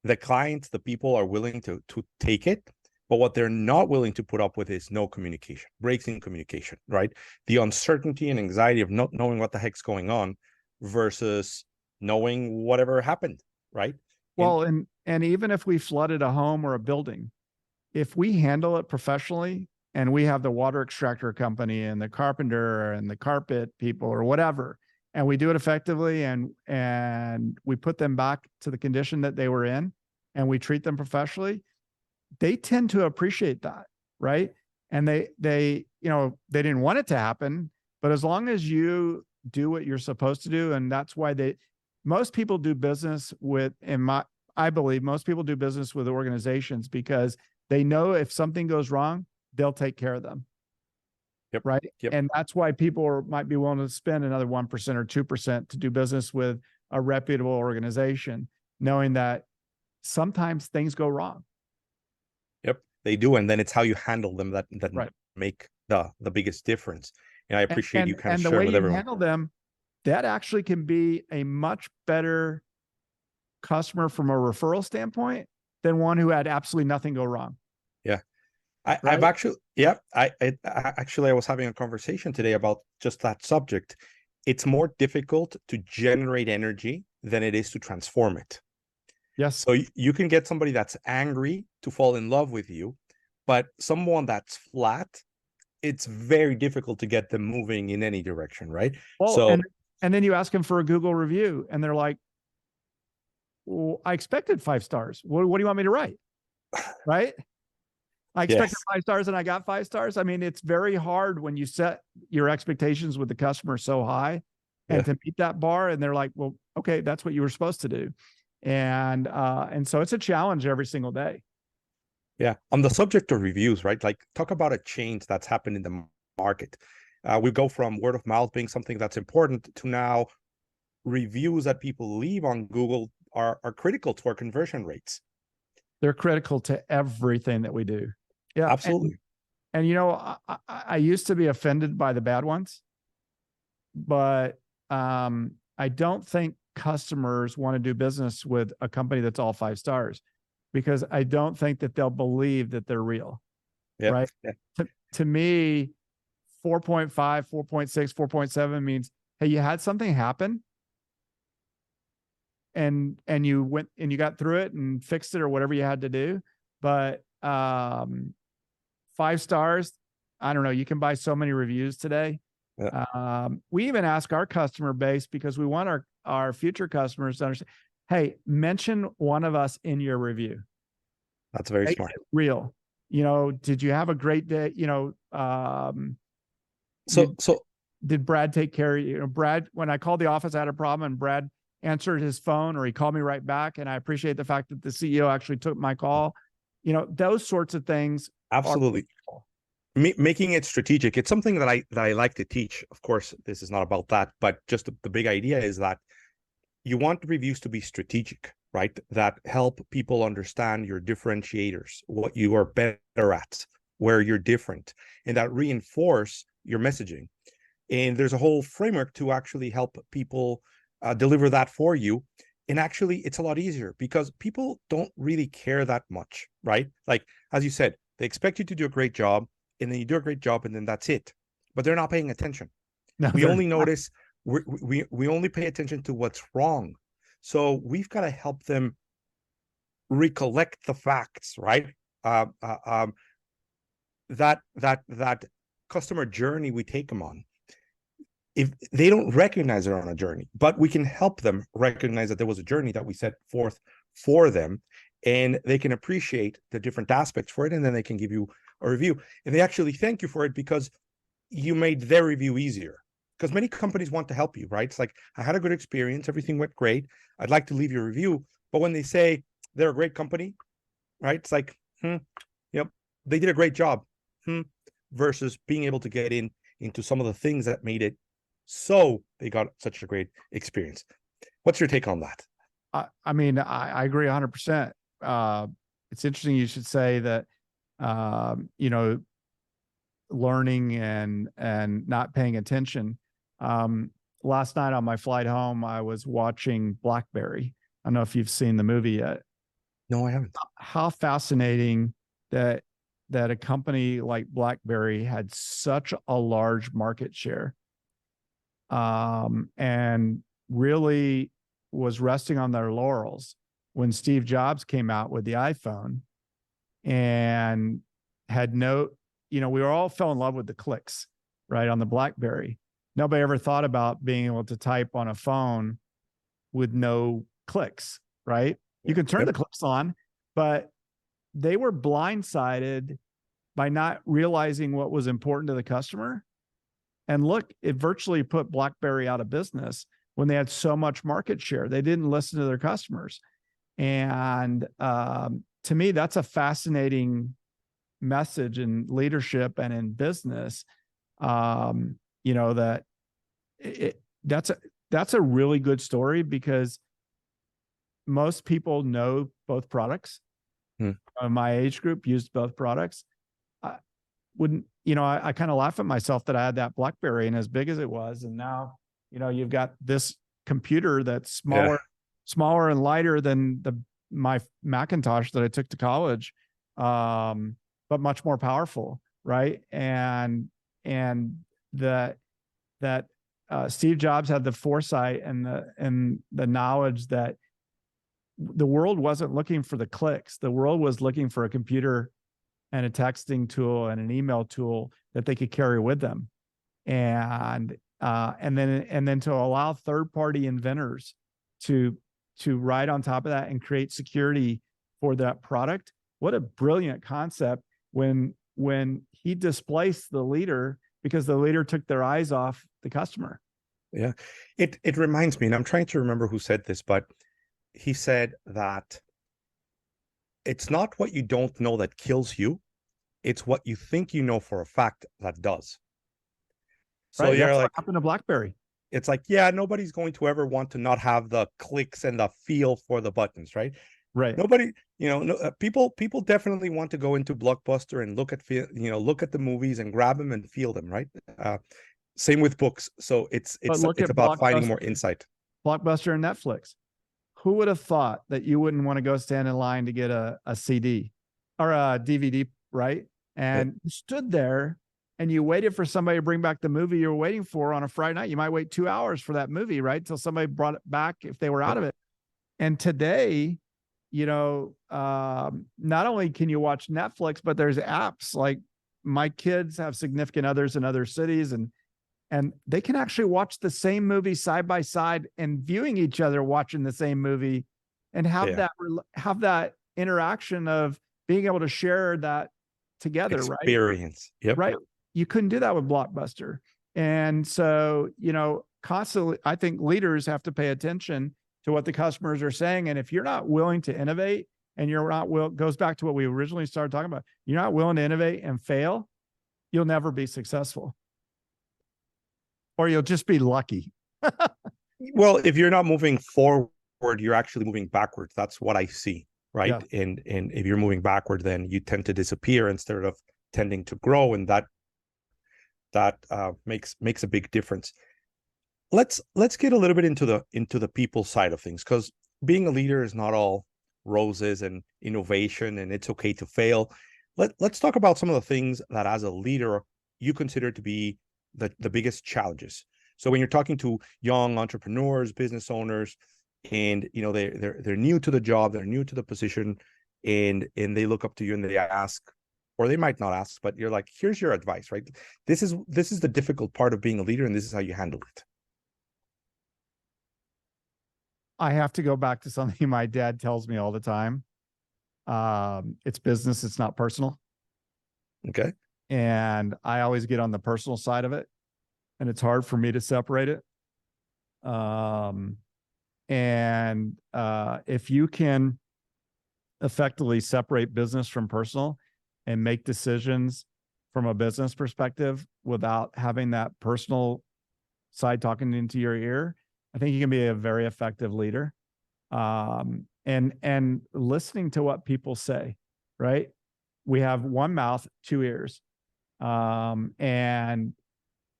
the clients, the people are willing to take it. But what they're not willing to put up with is no communication, breaks in communication, right? The uncertainty and anxiety of not knowing what the heck's going on versus knowing whatever happened, right? Well, and even if we flooded a home or a building, if we handle it professionally and we have the water extractor company and the carpenter and the carpet people or whatever, and we do it effectively and we put them back to the condition that they were in and we treat them professionally, they tend to appreciate that, right? And they didn't want it to happen, but as long as you do what you're supposed to do, and that's why most people do business with, I believe most people do business with organizations because they know if something goes wrong, they'll take care of them. Yep. Right. Yep. And that's why people might be willing to spend another 1% or 2% to do business with a reputable organization, knowing that sometimes things go wrong. Yep, they do. And then it's how you handle them that right. make the biggest difference. And I appreciate you kind of sharing with everyone. And the way you handle them, that actually can be a much better customer from a referral standpoint than one who had absolutely nothing go wrong. Yeah. I've actually, I was having a conversation today about just that subject. It's more difficult to generate energy than it is to transform it. Yes. So you can get somebody that's angry to fall in love with you, but someone that's flat, it's very difficult to get them moving in any direction, right? Well, so and then you ask them for a Google review and they're like, well, I expected 5 stars. What do you want me to write? right? I expected Yes. 5 stars and I got 5 stars. I mean, it's very hard when you set your expectations with the customer so high and Yeah. to meet that bar. And they're like, well, okay, that's what you were supposed to do. And so it's a challenge every single day. Yeah. On the subject of reviews, right? Like, talk about a change that's happened in the market. We go from word of mouth being something that's important to now reviews that people leave on Google are critical to our conversion rates. They're critical to everything that we do. Yeah. Absolutely. And you know, I used to be offended by the bad ones, but I don't think customers want to do business with a company that's all 5 stars because I don't think that they'll believe that they're real. Yeah. Right. Yeah. To me, 4.5, 4.6, 4.7 means, hey, you had something happen and you went and you got through it and fixed it or whatever you had to do. But 5 stars, I don't know, you can buy so many reviews today. Yeah. We even ask our customer base because we want our future customers to understand, hey, mention one of us in your review. That's very Make smart. it real. You know, did you have a great day? You know, did Brad take care of you? You know, Brad, when I called the office, I had a problem and Brad answered his phone or he called me right back. And I appreciate the fact that the CEO actually took my call. You know, those sorts of things. Absolutely. Making it strategic. It's something that I like to teach. Of course, this is not about that, but just the big idea is that you want reviews to be strategic, right? That help people understand your differentiators, what you are better at, where you're different, and that reinforce your messaging. And there's a whole framework to actually help people deliver that for you. And actually, it's a lot easier because people don't really care that much, right? Like, as you said, they expect you to do a great job, and then you do a great job, and then that's it. But they're not paying attention. No, We only notice, we only pay attention to what's wrong. So we've got to help them recollect the facts, right? That customer journey we take them on. If they don't recognize they're on a journey, but we can help them recognize that there was a journey that we set forth for them, and they can appreciate the different aspects for it, and then they can give you a review, and they actually thank you for it because you made their review easier. Because many companies want to help you, right? It's like, I had a good experience, everything went great, I'd like to leave your review. But when they say they're a great company, right? It's like, yep, they did a great job. Versus being able to get into some of the things that made it so they got such a great experience. What's your take on that? I mean, I agree 100%. It's interesting you should say that, you know, learning and not paying attention. Last night on my flight home, I was watching Blackberry. I don't know if you've seen the movie yet. No, I haven't. How fascinating that a company like Blackberry had such a large market share, and really was resting on their laurels when Steve Jobs came out with the iPhone and had no, you know, we were all fell in love with the clicks, right, on the Blackberry. Nobody ever thought about being able to type on a phone with no clicks, right? You can turn the clicks on, but they were blindsided by not realizing what was important to the customer. And look, it virtually put BlackBerry out of business when they had so much market share. They didn't listen to their customers. And to me, that's a fascinating message in leadership and in business. You know, that that's a really good story because most people know both products. My age group used both products. I wouldn't, you know, I kind of laugh at myself that I had that BlackBerry and as big as it was. And now, you know, you've got this computer that's smaller and lighter than my Macintosh that I took to college, but much more powerful, right? And that Steve Jobs had the foresight and the knowledge that the world wasn't looking for the clicks. The world was looking for a computer and a texting tool and an email tool that they could carry with them. And then to allow third-party inventors to ride on top of that and create security for that product what a brilliant concept when he displaced the leader because the leader took their eyes off the customer. Yeah. It reminds me, and I'm trying to remember who said this, but he said that it's not what you don't know that kills you, it's what you think you know for a fact that does. So Right. you're That's what like, happened to Blackberry. it's like, yeah, nobody's going to ever want to not have the clicks and the feel for the buttons, right? Right. Nobody, no, people definitely want to go into Blockbuster and look at the movies and grab them and feel them, right? Same with books. So it's But look at about finding more insight. Blockbuster and Netflix. Who would have thought that you wouldn't want to go stand in line to get a CD or a DVD, right? And you stood there and you waited for somebody to bring back the movie you were waiting for on a Friday night. You might wait 2 hours for that movie, right? Till somebody brought it back if they were out of it. And today, not only can you watch Netflix, but there's apps like my kids have significant others in other cities and they can actually watch the same movie side by side and viewing each other watching the same movie and have that interaction of being able to share that together, experience. Right? Yep. Right. You couldn't do that with Blockbuster. And so, constantly, I think leaders have to pay attention to what the customers are saying. And if you're not willing to innovate and you're not goes back to what we originally started talking about, you're not willing to innovate and fail, you'll never be successful. Or you'll just be lucky. Well, if you're not moving forward, you're actually moving backwards. That's what I see, right? Yeah. And if you're moving backward, then you tend to disappear instead of tending to grow, and that makes a big difference. Let's get a little bit into the people side of things, because being a leader is not all roses and innovation, and it's okay to fail. Let's talk about some of the things that as a leader you consider to be the biggest challenges. So when you're talking to young entrepreneurs, business owners, and they're new to the job, they're new to the position, and they look up to you and they ask, or they might not ask, but you're like, here's your advice, right? This is the difficult part of being a leader, and this is how you handle it. I have to go back to something my dad tells me all the time. It's business, it's not personal. Okay. And I always get on the personal side of it, and it's hard for me to separate it. If you can effectively separate business from personal and make decisions from a business perspective without having that personal side talking into your ear, I think you can be a very effective leader. And listening to what people say, right? We have one mouth, two ears. And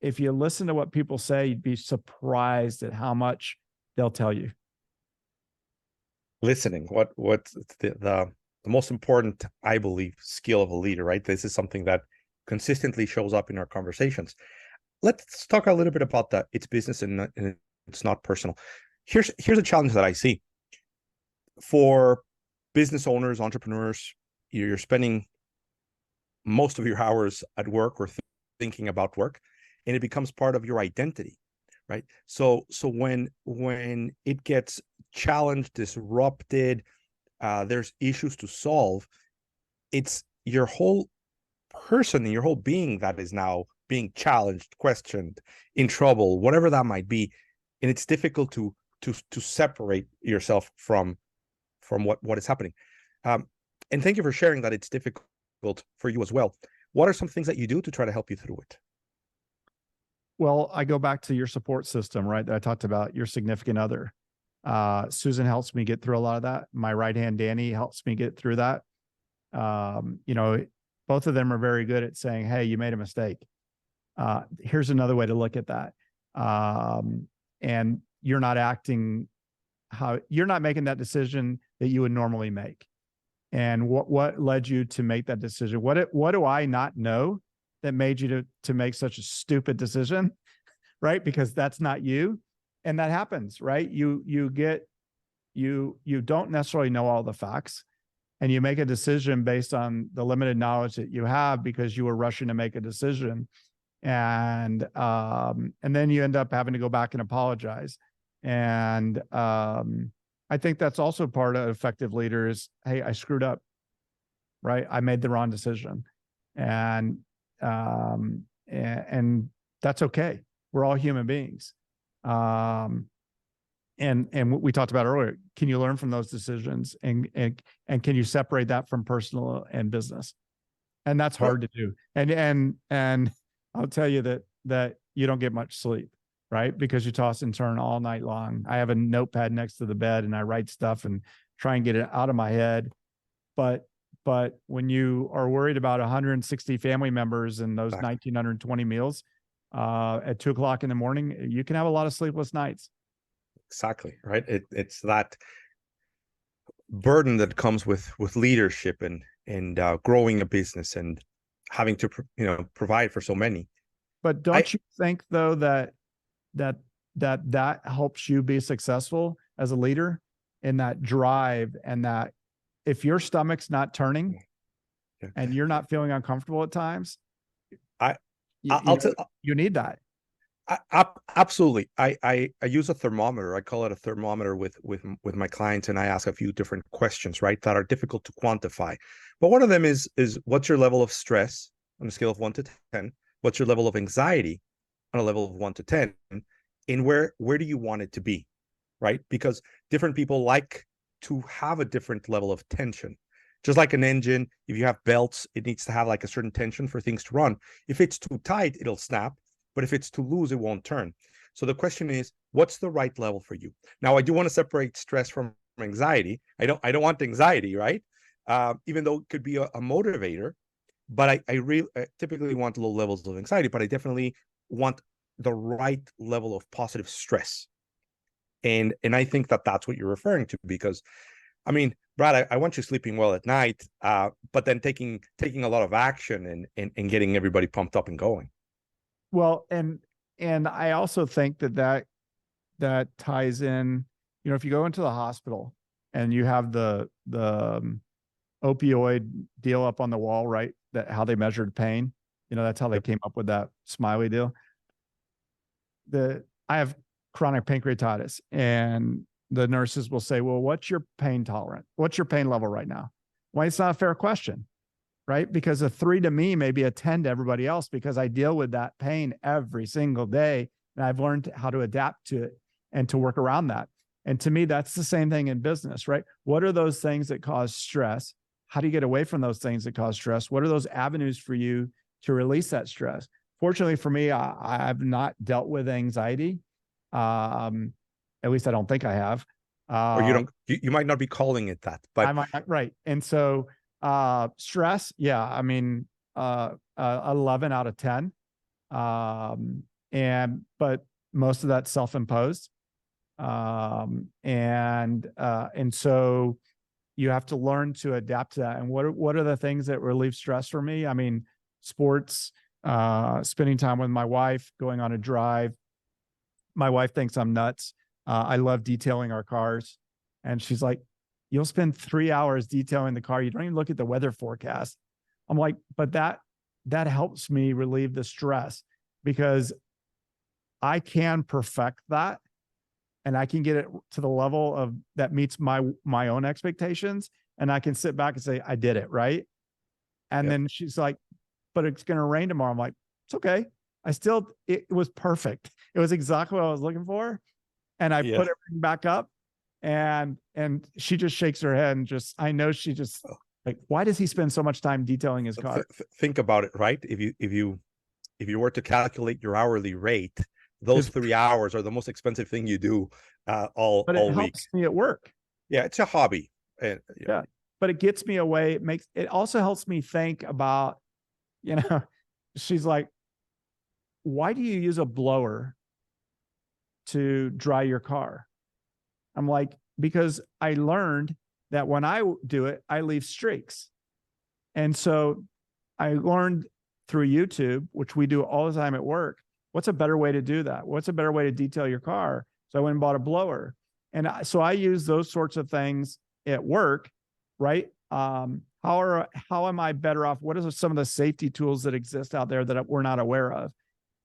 if you listen to what people say, you'd be surprised at how much they'll tell you. Listening, what's the most important, I believe, skill of a leader, right? This is something that consistently shows up in our conversations. Let's talk a little bit about that. It's business and it's not personal. Here's a challenge that I see for business owners, entrepreneurs. You're spending most of your hours at work or thinking about work, and it becomes part of your identity, right? So when it gets challenged, disrupted, there's issues to solve, it's your whole person, your whole being that is now being challenged, questioned, in trouble, whatever that might be, and it's difficult to separate yourself from what is happening. And thank you for sharing that it's difficult for you as well. What are some things that you do to try to help you through it? Well, I go back to your support system, right? That I talked about, your significant other. Susan helps me get through a lot of that. My right hand, Danny, helps me get through that. Both of them are very good at saying, hey, you made a mistake. Here's another way to look at that. And you're not making that decision that you would normally make. And what led you to make that decision? What do I not know that made you to make such a stupid decision? Right? Because that's not you. And that happens, right? You don't necessarily know all the facts, and you make a decision based on the limited knowledge that you have because you were rushing to make a decision. And then you end up having to go back and apologize. And I think that's also part of effective leaders. Hey, I screwed up. right? I made the wrong decision, and and that's okay. We're all human beings. And what we talked about earlier, can you learn from those decisions, and can you separate that from personal and business? And that's hard to do. And I'll tell you that you don't get much sleep, right? Because you toss and turn all night long. I have a notepad next to the bed and I write stuff and try and get it out of my head. But when you are worried about 160 family members and those 1,920 meals at 2:00 in the morning, you can have a lot of sleepless nights. Exactly, right. It's that burden that comes with leadership and growing a business and having to provide for so many. But don't you think though that helps you be successful as a leader in that drive, and that if your stomach's not turning and you're not feeling uncomfortable at times, you need that. Absolutely. I use a thermometer. I call it a thermometer with my clients, and I ask a few different questions, right, that are difficult to quantify. But one of them is what's your level of stress on a scale of 1 to 10? What's your level of anxiety on a level of 1 to 10? And where do you want it to be, right? Because different people like to have a different level of tension. Just like an engine, if you have belts, it needs to have like a certain tension for things to run. If it's too tight, it'll snap. But if it's too loose, it won't turn. So the question is, what's the right level for you? Now, I do want to separate stress from anxiety. I don't want anxiety, right? Even though it could be a motivator, but I typically want low levels of anxiety, but I definitely want the right level of positive stress. And I think that that's what you're referring to, because, I mean, Brad, I want you sleeping well at night, but then taking a lot of action and getting everybody pumped up and going. Well, and I also think that ties in, if you go into the hospital and you have the opioid deal up on the wall, right? That how they measured pain, that's how they came up with that smiley deal. I have chronic pancreatitis, and the nurses will say, well, what's your pain tolerant? What's your pain level right now? Why? It's not a fair question. Right? Because a 3 to me may be a 10 to everybody else, because I deal with that pain every single day. And I've learned how to adapt to it and to work around that. And to me, that's the same thing in business, right? What are those things that cause stress? How do you get away from those things that cause stress? What are those avenues for you to release that stress? Fortunately for me, I've not dealt with anxiety. At least I don't think I have. Or you might not be calling it that, but I might, right. And so, stress, yeah, I mean, 11 out of 10. But most of that's self-imposed. And so you have to learn to adapt to that. And what are the things that relieve stress for me? I mean, sports, spending time with my wife, going on a drive. My wife thinks I'm nuts. I love detailing our cars. And she's like, you'll spend 3 hours detailing the car. You don't even look at the weather forecast. I'm like, but that helps me relieve the stress, because I can perfect that, and I can get it to the level of that meets my own expectations. And I can sit back and say, I did it, right? And then she's like, but it's going to rain tomorrow. I'm like, it's okay. It was perfect. It was exactly what I was looking for. And I put everything back up. And she just shakes her head, and I know she just like, why does he spend so much time detailing his car? Think about it, right? If you were to calculate your hourly rate, those 3 hours are the most expensive thing you do all week. But it helps me at work. Yeah, it's a hobby. Yeah, but it gets me away. It also helps me think about, she's like, why do you use a blower to dry your car? I'm like, because I learned that when I do it, I leave streaks. And so I learned through YouTube, which we do all the time at work, what's a better way to do that? What's a better way to detail your car? So I went and bought a blower. And so I use those sorts of things at work, right? How am I better off? What are some of the safety tools that exist out there that we're not aware of?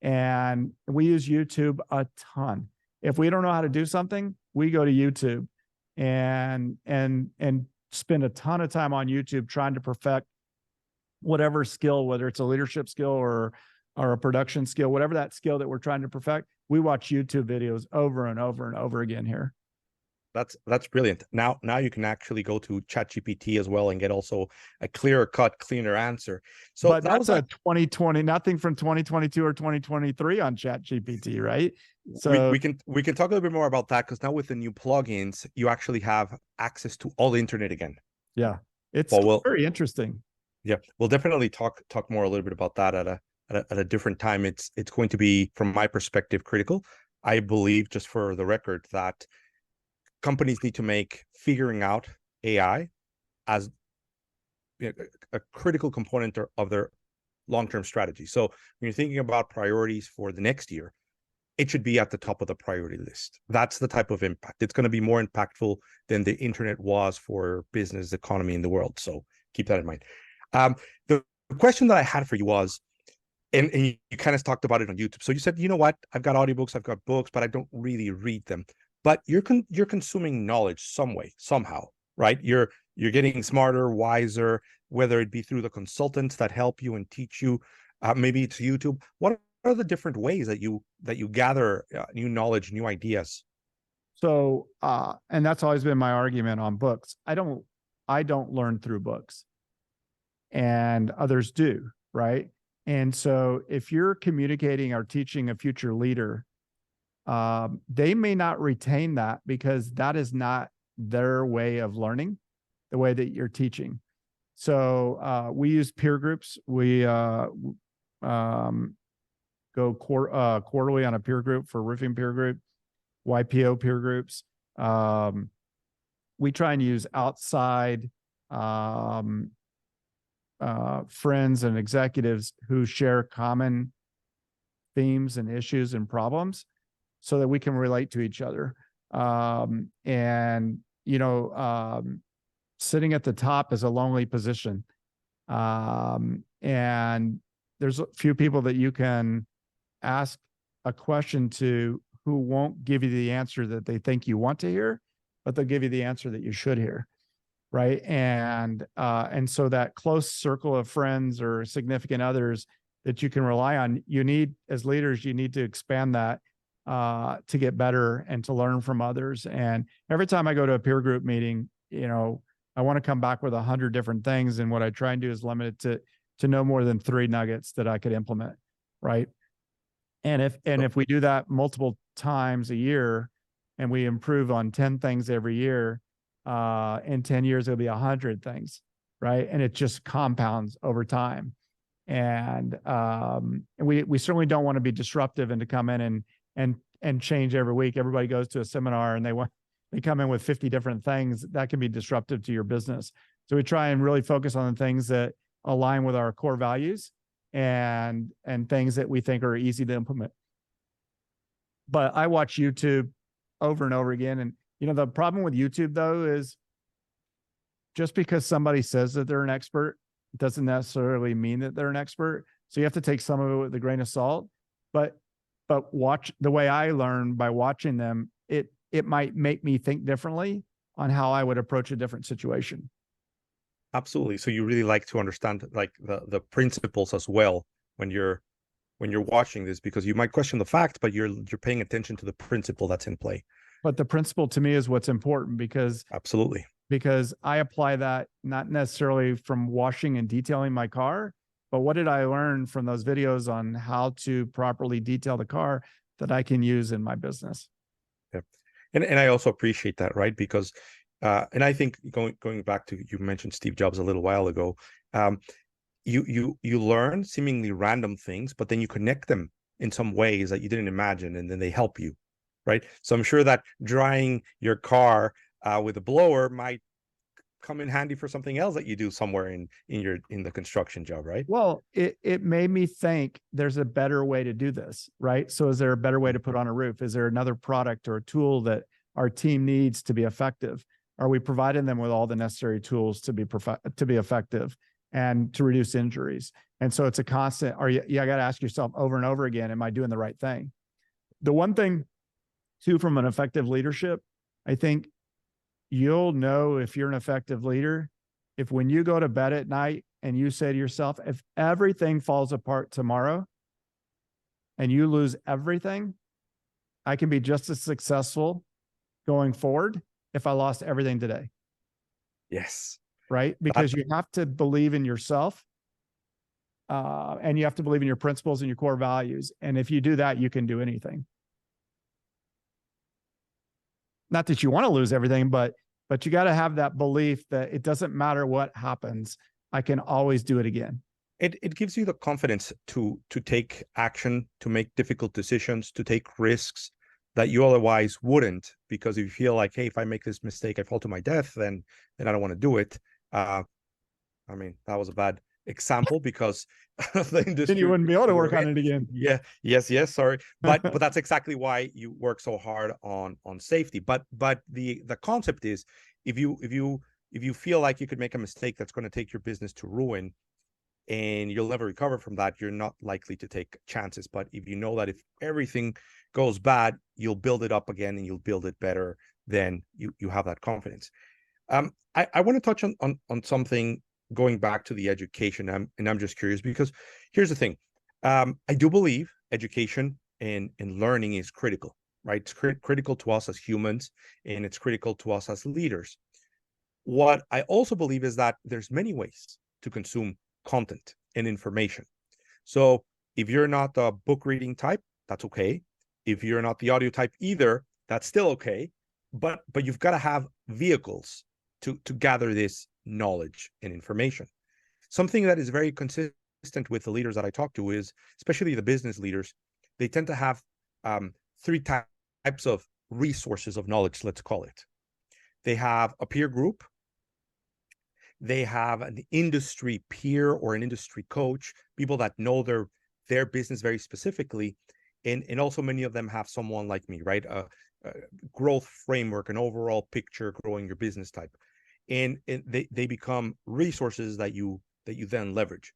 And we use YouTube a ton. If we don't know how to do something, we go to YouTube and spend a ton of time on YouTube trying to perfect whatever skill, whether it's a leadership skill or a production skill, whatever that skill that we're trying to perfect, we watch YouTube videos over and over and over again here. That's brilliant. Now you can actually go to ChatGPT as well and get also a clearer cut, cleaner answer. So but that's a 2020, nothing from 2022 or 2023 on ChatGPT, right? So we can talk a little bit more about that, because now with the new plugins, you actually have access to all the internet again. Yeah, it's very interesting. Yeah, we'll definitely talk more a little bit about that at a different time. It's going to be, from my perspective, critical. I believe, just for the record, that companies need to make figuring out AI as a critical component of their long-term strategy. So when you're thinking about priorities for the next year, it should be at the top of the priority list. That's the type of impact. It's going to be more impactful than the internet was for business, economy, in the world. So keep that in mind. The question that I had for you was, and you kind of talked about it on YouTube. So you said, you know what, I've got audiobooks, I've got books, but I don't really read them. But you're consuming knowledge some way, somehow, right? You're getting smarter, wiser, whether it be through the consultants that help you and teach you, maybe it's YouTube. What are the different ways that you gather new knowledge, new ideas? So, and that's always been my argument on books. I don't learn through books, and others do, right? And so if you're communicating or teaching a future leader, they may not retain that because that is not their way of learning, the way that you're teaching. So we use peer groups. We go quarterly on a peer group for roofing peer group, YPO peer groups. We try and use outside friends and executives who share common themes and issues and problems so that we can relate to each other. And, sitting at the top is a lonely position. And there's a few people that you can ask a question to who won't give you the answer that they think you want to hear, but they'll give you the answer that you should hear. Right. And so that close circle of friends or significant others that you can rely on, you need, as leaders, you need to expand that to get better and to learn from others. And every time I go to a peer group meeting, I want to come back with 100 different things. And what I try and do is limit it to no more than 3 nuggets that I could implement. Right. And if we do that multiple times a year and we improve on 10 things every year, in 10 years, it'll be 100 things. Right. And it just compounds over time. And we certainly don't want to be disruptive and to come in and change every week. Everybody goes to a seminar and they come in with 50 different things that can be disruptive to your business. So we try and really focus on the things that align with our core values and things that we think are easy to implement. But I watch YouTube over and over again. And, the problem with YouTube, though, is just because somebody says that they're an expert doesn't necessarily mean that they're an expert. So you have to take some of it with a grain of salt. But watch the way I learn by watching them, it might make me think differently on how I would approach a different situation. Absolutely. So you really like to understand like the principles as well when you're watching this, because you might question the fact, but you're paying attention to the principle that's in play. But the principle to me is what's important, because absolutely, because I apply that not necessarily from washing and detailing my car, but what did I learn from those videos on how to properly detail the car that I can use in my business? Yeah. And I also appreciate that, right? Because and I think going back to, you mentioned Steve Jobs a little while ago, you learn seemingly random things, but then you connect them in some ways that you didn't imagine, and then they help you, right? So I'm sure that drying your car with a blower might come in handy for something else that you do somewhere in the construction job, right? Well, it made me think there's a better way to do this, right? So is there a better way to put on a roof? Is there another product or a tool that our team needs to be effective? Are we providing them with all the necessary tools to be effective and to reduce injuries? And so it's a constant, got to ask yourself over and over again, am I doing the right thing? The one thing too, from an effective leadership, I think, you'll know if you're an effective leader if when you go to bed at night and you say to yourself, if everything falls apart tomorrow and you lose everything, I can be just as successful going forward if I lost everything today. Yes. Right? Because you have to believe in yourself, and you have to believe in your principles and your core values. And if you do that, you can do anything. Not that you want to lose everything, but you got to have that belief that it doesn't matter what happens, I can always do it again. It gives you the confidence to take action, to make difficult decisions, to take risks that you otherwise wouldn't, because if you feel like, hey, if I make this mistake, I fall to my death, then I don't want to do it. I mean, that was a bad example because of the industry. Then you wouldn't be able to work on it again. Yeah. Yes. Sorry. But that's exactly why you work so hard on safety. But the concept is, if you feel like you could make a mistake that's going to take your business to ruin and you'll never recover from that, you're not likely to take chances. But if you know that if everything goes bad, you'll build it up again and you'll build it better, then you have that confidence. I want to touch on something going back to the education. And I'm just curious because here's the thing. I do believe education and learning is critical, right? It's critical to us as humans, and it's critical to us as leaders. What I also believe is that there's many ways to consume content and information. So if you're not the book reading type, that's okay. If you're not the audio type either, that's still okay. But you've got to have vehicles to gather this knowledge and information. Something that is very consistent with the leaders that I talk to is, especially the business leaders, they tend to have three types of resources of knowledge, let's call it. They have a peer group, they have an industry peer or an industry coach, people that know their business very specifically, and also many of them have someone like me, right? A growth framework, an overall picture, growing your business type, and they become resources that you then leverage.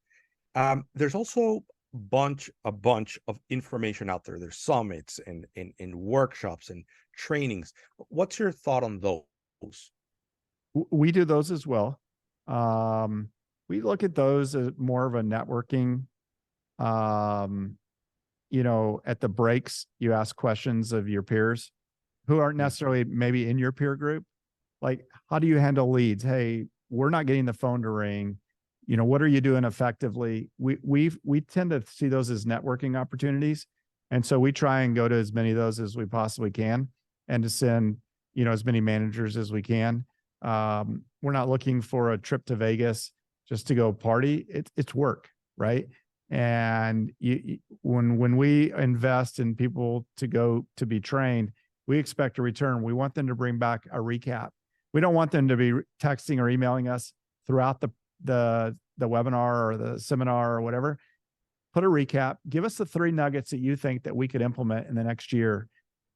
There's also a bunch of information out there. There's summits and workshops and trainings. What's your thought on those? We do those as well. We look at those as more of a networking. At the breaks, you ask questions of your peers who aren't necessarily maybe in your peer group. Like, how do you handle leads? Hey, we're not getting the phone to ring. What are you doing effectively? We tend to see those as networking opportunities. And so we try and go to as many of those as we possibly can, and to send, as many managers as we can. We're not looking for a trip to Vegas just to go party. It's work, right? And when we invest in people to go to be trained, we expect a return. We want them to bring back a recap. We don't want them to be texting or emailing us throughout the webinar or the seminar or whatever. Put a recap. Give us the 3 nuggets that you think that we could implement in the next year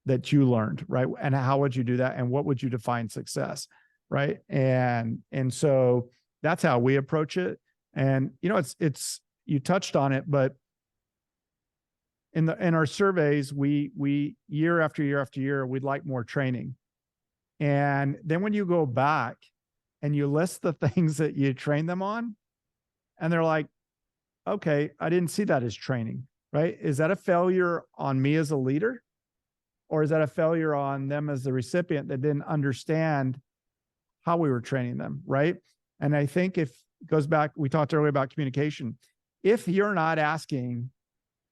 that you learned, right? And how would you do that? And what would you define success, right? And so that's how we approach it. And it's you touched on it, but in our surveys, we year after year after year, we'd like more training. And then when you go back and you list the things that you train them on, and they're like, okay, I didn't see that as training, right? Is that a failure on me as a leader? Or is that a failure on them as the recipient that didn't understand how we were training them, right? And I think if it goes back, we talked earlier about communication. If you're not asking,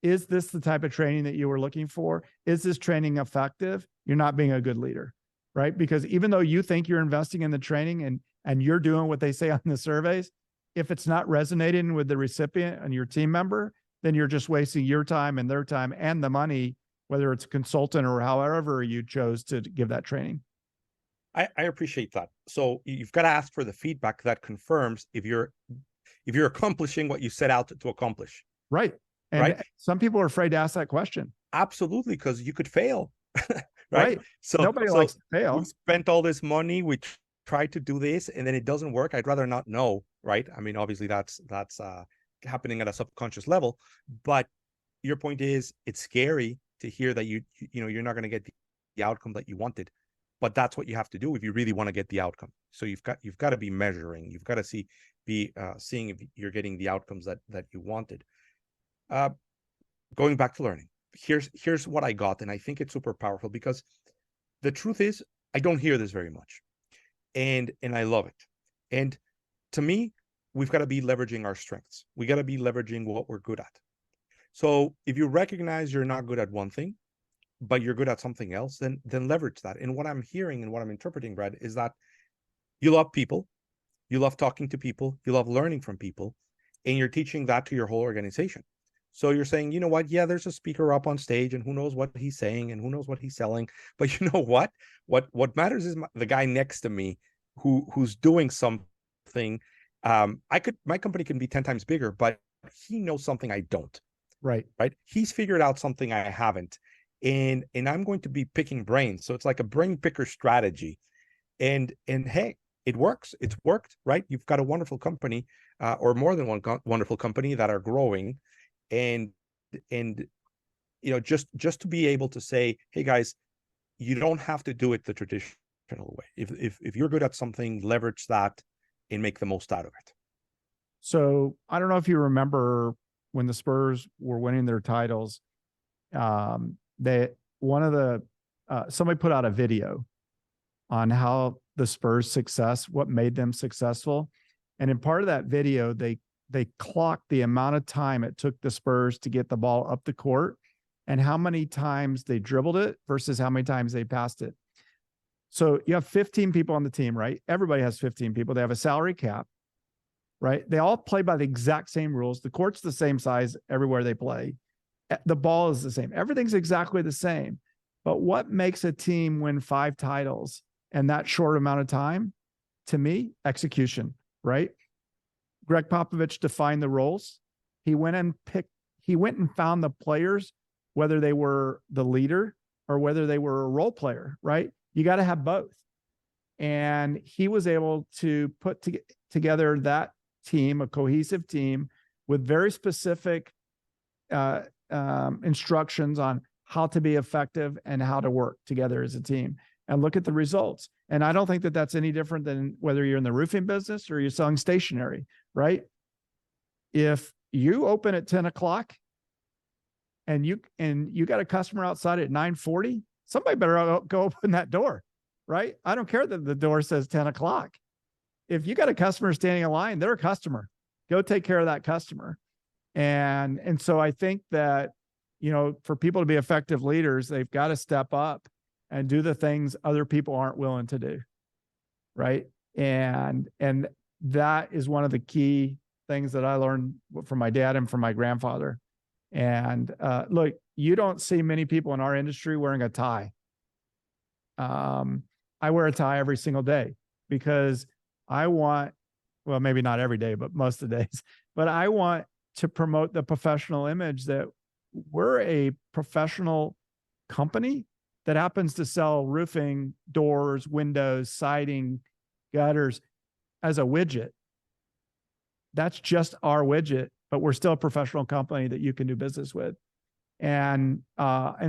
is this the type of training that you were looking for? Is this training effective? You're not being a good leader, right? Because even though you think you're investing in the training and you're doing what they say on the surveys, if it's not resonating with the recipient and your team member, then you're just wasting your time and their time and the money, whether it's a consultant or however you chose to give that training. I appreciate that. So you've got to ask for the feedback that confirms if you're accomplishing what you set out to accomplish. Right. And right? Some people are afraid to ask that question. Absolutely, because you could fail. Right. So nobody likes to fail. We spent all this money, we tried to do this, and then it doesn't work. I'd rather not know, right? I mean, obviously that's happening at a subconscious level. But your point is, it's scary to hear that you're not going to get the outcome that you wanted. but that's what you have to do if you really want to get the outcome. So you've got to be measuring. You've got to seeing if you're getting the outcomes that you wanted. Going back to learning, here's what I got, and I think it's super powerful because the truth is I don't hear this very much, and I love it. And to me, we've got to be leveraging our strengths. We got to be leveraging what we're good at. So if you recognize you're not good at one thing, but you're good at something else, then leverage that. And what I'm hearing and what I'm interpreting, Brad, is that you love people, you love talking to people, you love learning from people, and you're teaching that to your whole organization. So you're saying, you know what? Yeah, there's a speaker up on stage, and who knows what he's saying, and who knows what he's selling. But you know what? What matters is the guy next to me who's doing something. My company can be 10 times bigger, but he knows something I don't. Right. He's figured out something I haven't, and I'm going to be picking brains. So it's like a brain picker strategy, and hey, it works. It's worked, right? You've got a wonderful company, or more than one wonderful company that are growing, and just to be able to say, hey guys, you don't have to do it the traditional way. If you're good at something, leverage that and make the most out of it. So I don't know if you remember when the Spurs were winning their titles, somebody put out a video on how the Spurs' success, what made them successful. And in part of that video, they clocked the amount of time it took the Spurs to get the ball up the court and how many times they dribbled it versus how many times they passed it. So you have 15 people on the team, right? Everybody has 15 people. They have a salary cap, right? They all play by the exact same rules. The court's the same size everywhere they play. The ball is the same. Everything's exactly the same. But what makes a team win 5 titles in that short amount of time? To me, execution, right? Greg Popovich defined the roles. He went and found the players, whether they were the leader or whether they were a role player, right? You got to have both. And he was able to put together that team, a cohesive team with very specific instructions on how to be effective and how to work together as a team, and look at the results. And I don't think that that's any different than whether you're in the roofing business or you're selling stationery, right? If you open at 10 o'clock and you got a customer outside at 9:40, somebody better go open that door, right? I don't care that the door says 10 o'clock. If you got a customer standing in line, they're a customer. Go take care of that customer. And so I think that, for people to be effective leaders, they've got to step up and do the things other people aren't willing to do. Right. And that is one of the key things that I learned from my dad and from my grandfather. And look, you don't see many people in our industry wearing a tie. I wear a tie every single day because well, maybe not every day, but most of the days, but I want to promote the professional image that we're a professional company that happens to sell roofing, doors, windows, siding, gutters as a widget. That's just our widget, but we're still a professional company that you can do business with. And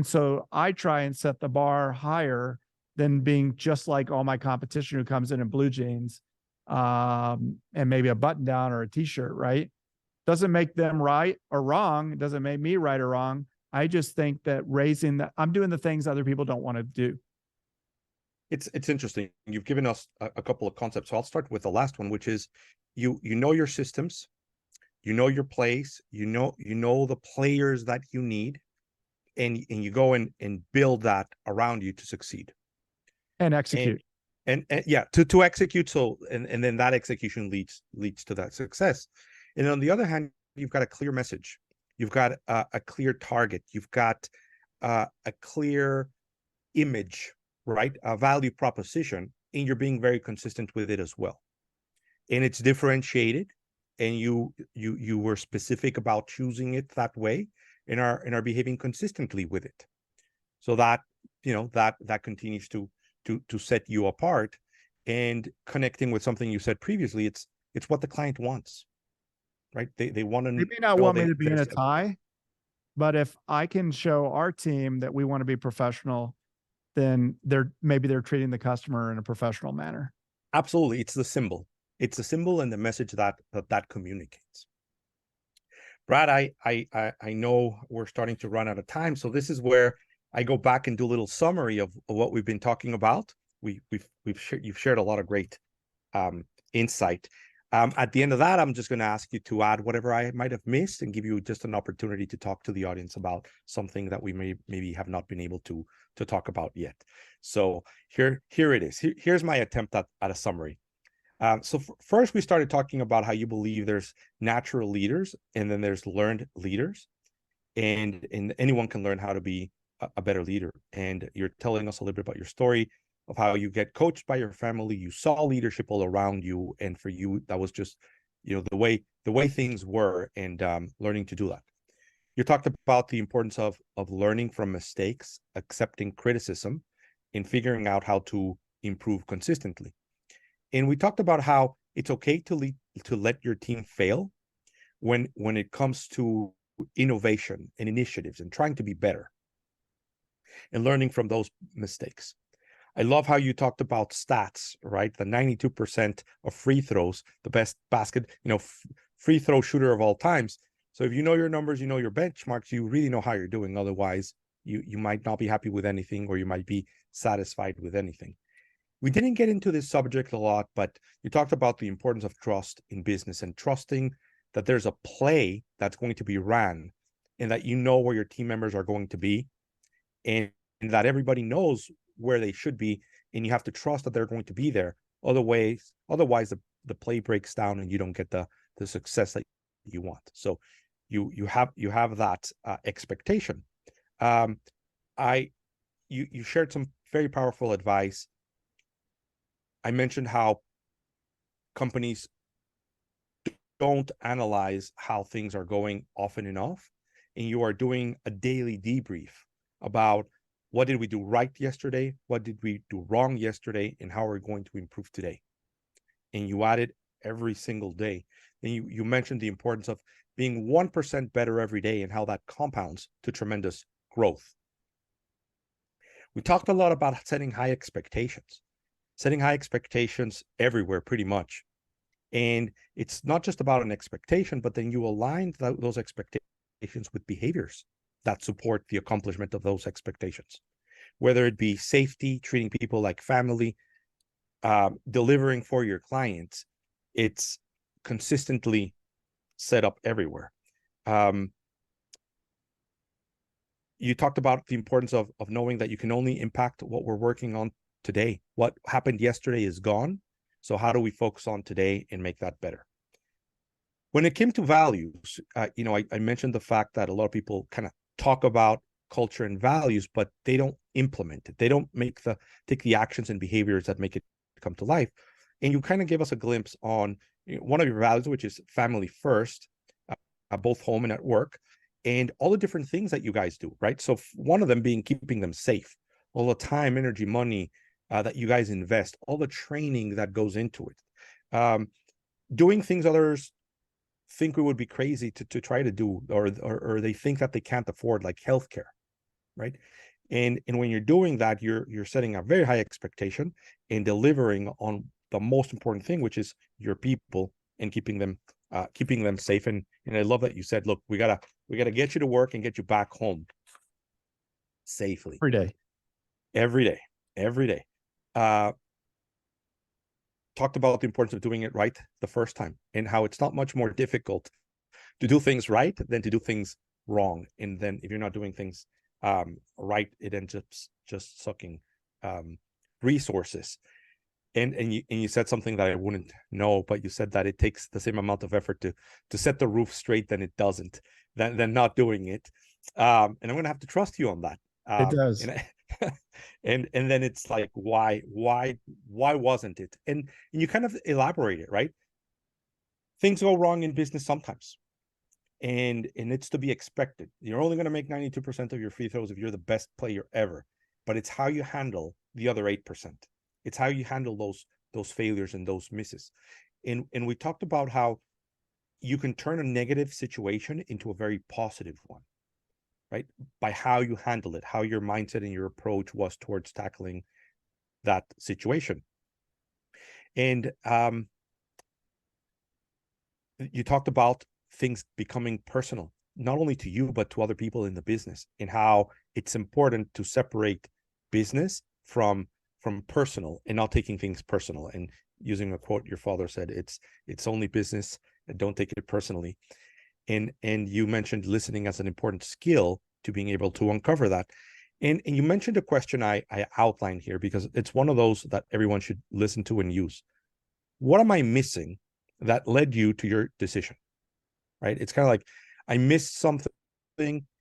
so I try and set the bar higher than being just like all my competition who comes in blue jeans and maybe a button down or a t-shirt, right? Doesn't make them right or wrong. It doesn't make me right or wrong. I just think that I'm doing the things other people don't want to do. It's interesting. You've given us a couple of concepts. So I'll start with the last one, which is you know your systems, you know your place, you know the players that you need, and you go and build that around you to succeed. And execute. And yeah, to execute. So and then that execution leads to that success. And on the other hand, you've got a clear message. You've got a clear target. You've got a clear image, right? A value proposition, and you're being very consistent with it as well. And it's differentiated, and you were specific about choosing it that way, and are behaving consistently with it. So that that continues to set you apart, and connecting with something you said previously. It's what the client wants. Right? They want to. They may not want me to be in a tie, but if I can show our team that we want to be professional, then they're treating the customer in a professional manner. Absolutely. It's the symbol. It's the symbol and the message that communicates. Brad, I know we're starting to run out of time, so this is where I go back and do a little summary of what we've been talking about. You've shared a lot of great insight. At the end of that, I'm just going to ask you to add whatever I might have missed and give you just an opportunity to talk to the audience about something that we maybe have not been able to talk about yet. So here it is. Here's my attempt at a summary. So first, we started talking about how you believe there's natural leaders and then there's learned leaders, and anyone can learn how to be a better leader. And you're telling us a little bit about your story of how you get coached by your family, you saw leadership all around you, and for you that was just the way things were, and learning to do that. You talked about the importance of learning from mistakes, accepting criticism, and figuring out how to improve consistently. And we talked about how it's okay to let your team fail when it comes to innovation and initiatives and trying to be better and learning from those mistakes. I love how you talked about stats, right? The 92% of free throws, the best free throw shooter of all times. So if you know your numbers, you know your benchmarks, you really know how you're doing. Otherwise, you might not be happy with anything, or you might be satisfied with anything. We didn't get into this subject a lot, but you talked about the importance of trust in business and trusting that there's a play that's going to be ran and that you know where your team members are going to be, and that everybody knows where they should be, and you have to trust that they're going to be there. Otherwise the play breaks down and you don't get the success that you want. So you have that expectation. You shared some very powerful advice. I mentioned how companies don't analyze how things are going often enough, and you are doing a daily debrief about what did we do right yesterday, what did we do wrong yesterday, and how are we going to improve today. And you add it every single day. And you mentioned the importance of being 1% better every day and how that compounds to tremendous growth. We talked a lot about setting high expectations everywhere, pretty much. And it's not just about an expectation, but then you align those expectations with behaviors that support the accomplishment of those expectations, whether it be safety, treating people like family, delivering for your clients. It's consistently set up everywhere. You talked about the importance of knowing that you can only impact what we're working on today. What happened yesterday is gone. So how do we focus on today and make that better? When it came to values, I mentioned the fact that a lot of people kind of talk about culture and values, but they don't implement it. They don't take the actions and behaviors that make it come to life. And you kind of give us a glimpse on one of your values, which is family first, both home and at work, and all the different things that you guys do, right? So one of them being keeping them safe, all the time, energy, money that you guys invest, all the training that goes into it, doing things others think we would be crazy to try to do, or they think that they can't afford, like healthcare, right? And when you're doing that, you're setting a very high expectation and delivering on the most important thing, which is your people, and keeping them safe. And I love that you said, look, we gotta get you to work and get you back home safely every day. Talked about the importance of doing it right the first time, and how it's not much more difficult to do things right than to do things wrong. And then if you're not doing things right, it ends up just sucking resources. And you said something that I wouldn't know, but you said that it takes the same amount of effort to set the roof straight than it doesn't than not doing it. And I'm gonna have to trust you on that. It does. And then it's like, why wasn't it? And you kind of elaborate it, right? Things go wrong in business sometimes, and it's to be expected. You're only going to make 92% of your free throws if you're the best player ever, but it's how you handle the other 8%. It's how you handle those failures and those misses. And we talked about how you can turn a negative situation into a very positive one. right? By how you handle it, how your mindset and your approach was towards tackling that situation. And you talked about things becoming personal, not only to you, but to other people in the business, and how it's important to separate business from personal and not taking things personal. And using a quote your father said, it's only business, and don't take it personally. And you mentioned listening as an important skill to being able to uncover that. And you mentioned a question I outlined here, because it's one of those that everyone should listen to and use. What am I missing that led you to your decision? Right? It's kind of like, I missed something,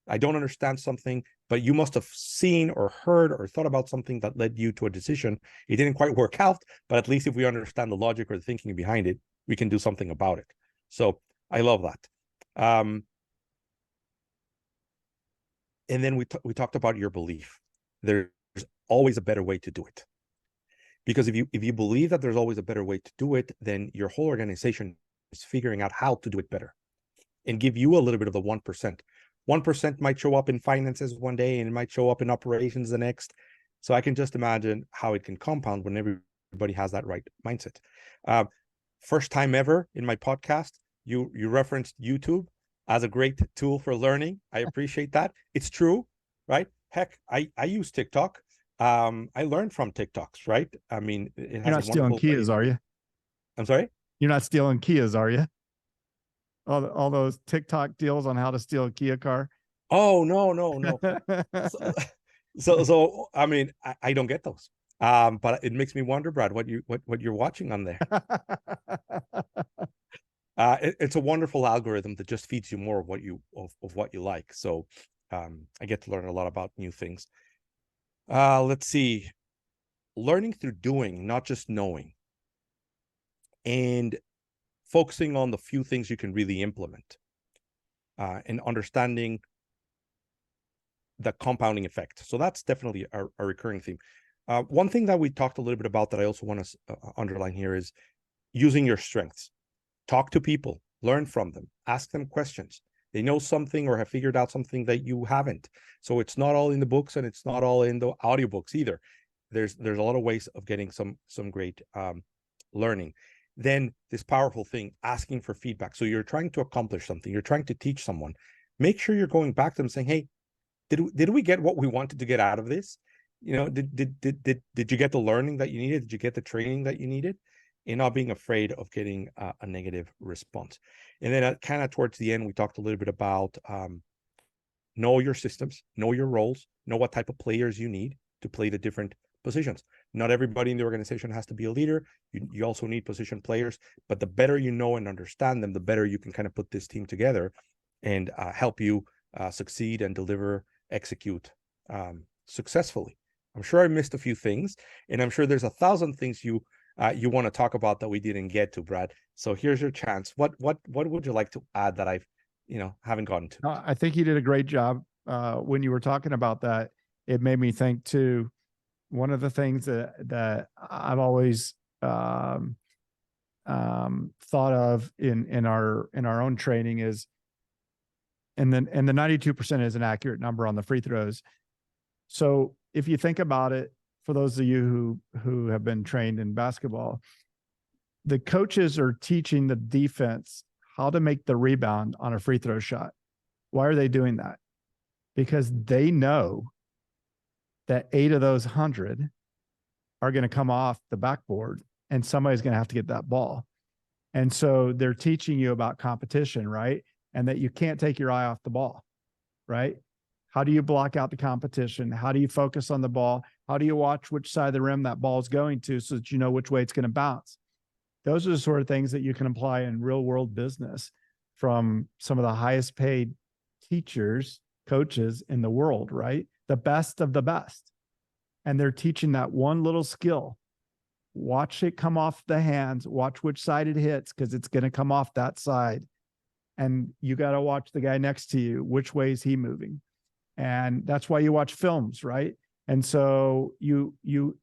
I don't understand something, but you must have seen or heard or thought about something that led you to a decision. It didn't quite work out, but at least if we understand the logic or the thinking behind it, we can do something about it. So I love that. And then we talked about your belief. There's always a better way to do it. Because if you believe that there's always a better way to do it, then your whole organization is figuring out how to do it better, and give you a little bit of the 1%. 1% might show up in finances one day, and it might show up in operations the next. So I can just imagine how it can compound when everybody has that right mindset. First time ever in my podcast, you referenced YouTube as a great tool for learning. I appreciate that. It's true, right? Heck, I use TikTok. I learned from TikToks, right? I mean, it You're has not a stealing wonderful Kias, are you? I'm sorry? You're not stealing Kias, are you? All those TikTok deals on how to steal a Kia car. Oh, no. So I mean, I don't get those. But it makes me wonder, Brad, what you're watching on there. It's a wonderful algorithm that just feeds you more of what you like. So I get to learn a lot about new things. Let's see. Learning through doing, not just knowing. And focusing on the few things you can really implement. And understanding the compounding effect. So that's definitely a recurring theme. One thing that we talked a little bit about that I also want to underline here is using your strengths. Talk to people, learn from them, ask them questions. They know something or have figured out something that you haven't. So it's not all in the books, and it's not all in the audiobooks either. There's a lot of ways of getting some great learning. Then this powerful thing, asking for feedback. So you're trying to accomplish something, you're trying to teach someone. Make sure you're going back to them saying, hey, did we get what we wanted to get out of this? You know, did you get the learning that you needed? Did you get the training that you needed? And not being afraid of getting a negative response. And then kind of towards the end, we talked a little bit about know your systems, know your roles, know what type of players you need to play the different positions. Not everybody in the organization has to be a leader. You also need position players, but the better you know and understand them, the better you can kind of put this team together and help you succeed and deliver, execute successfully. I'm sure I missed a few things, and I'm sure there's 1,000 things you want to talk about that we didn't get to, Brad. So here's your chance. What would you like to add that I've haven't gotten to? No, I think you did a great job. When you were talking about that, it made me think too. One of the things that I've always thought of in our own training is, and the 92% is an accurate number on the free throws. So if you think about it, for those of you who have been trained in basketball, the coaches are teaching the defense how to make the rebound on a free throw shot. Why are they doing that? Because they know that 8 of those 100 are going to come off the backboard, and somebody's going to have to get that ball. And so they're teaching you about competition, right? And that you can't take your eye off the ball, right? How do you block out the competition? How do you focus on the ball? How do you watch which side of the rim that ball is going to so that you know which way it's going to bounce? Those are the sort of things that you can apply in real world business from some of the highest paid teachers, coaches in the world, right? The best of the best. And they're teaching that one little skill. Watch it come off the hands, watch which side it hits, because it's going to come off that side. And you got to watch the guy next to you. Which way is he moving? And that's why you watch films, right? And so you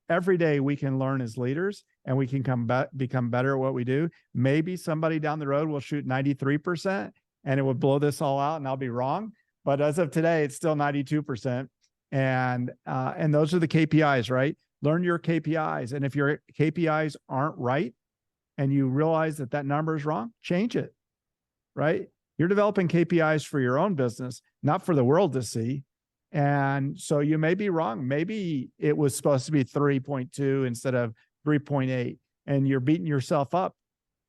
every day we can learn as leaders, and we can become better at what we do. Maybe somebody down the road will shoot 93% and it would blow this all out, and I'll be wrong. but as of today, it's still 92%. And those are the KPIs, right? Learn your KPIs. And if your KPIs aren't right and you realize that that number is wrong, change it, right? You're developing KPIs for your own business, not for the world to see. And so you may be wrong. Maybe it was supposed to be 3.2 instead of 3.8, and you're beating yourself up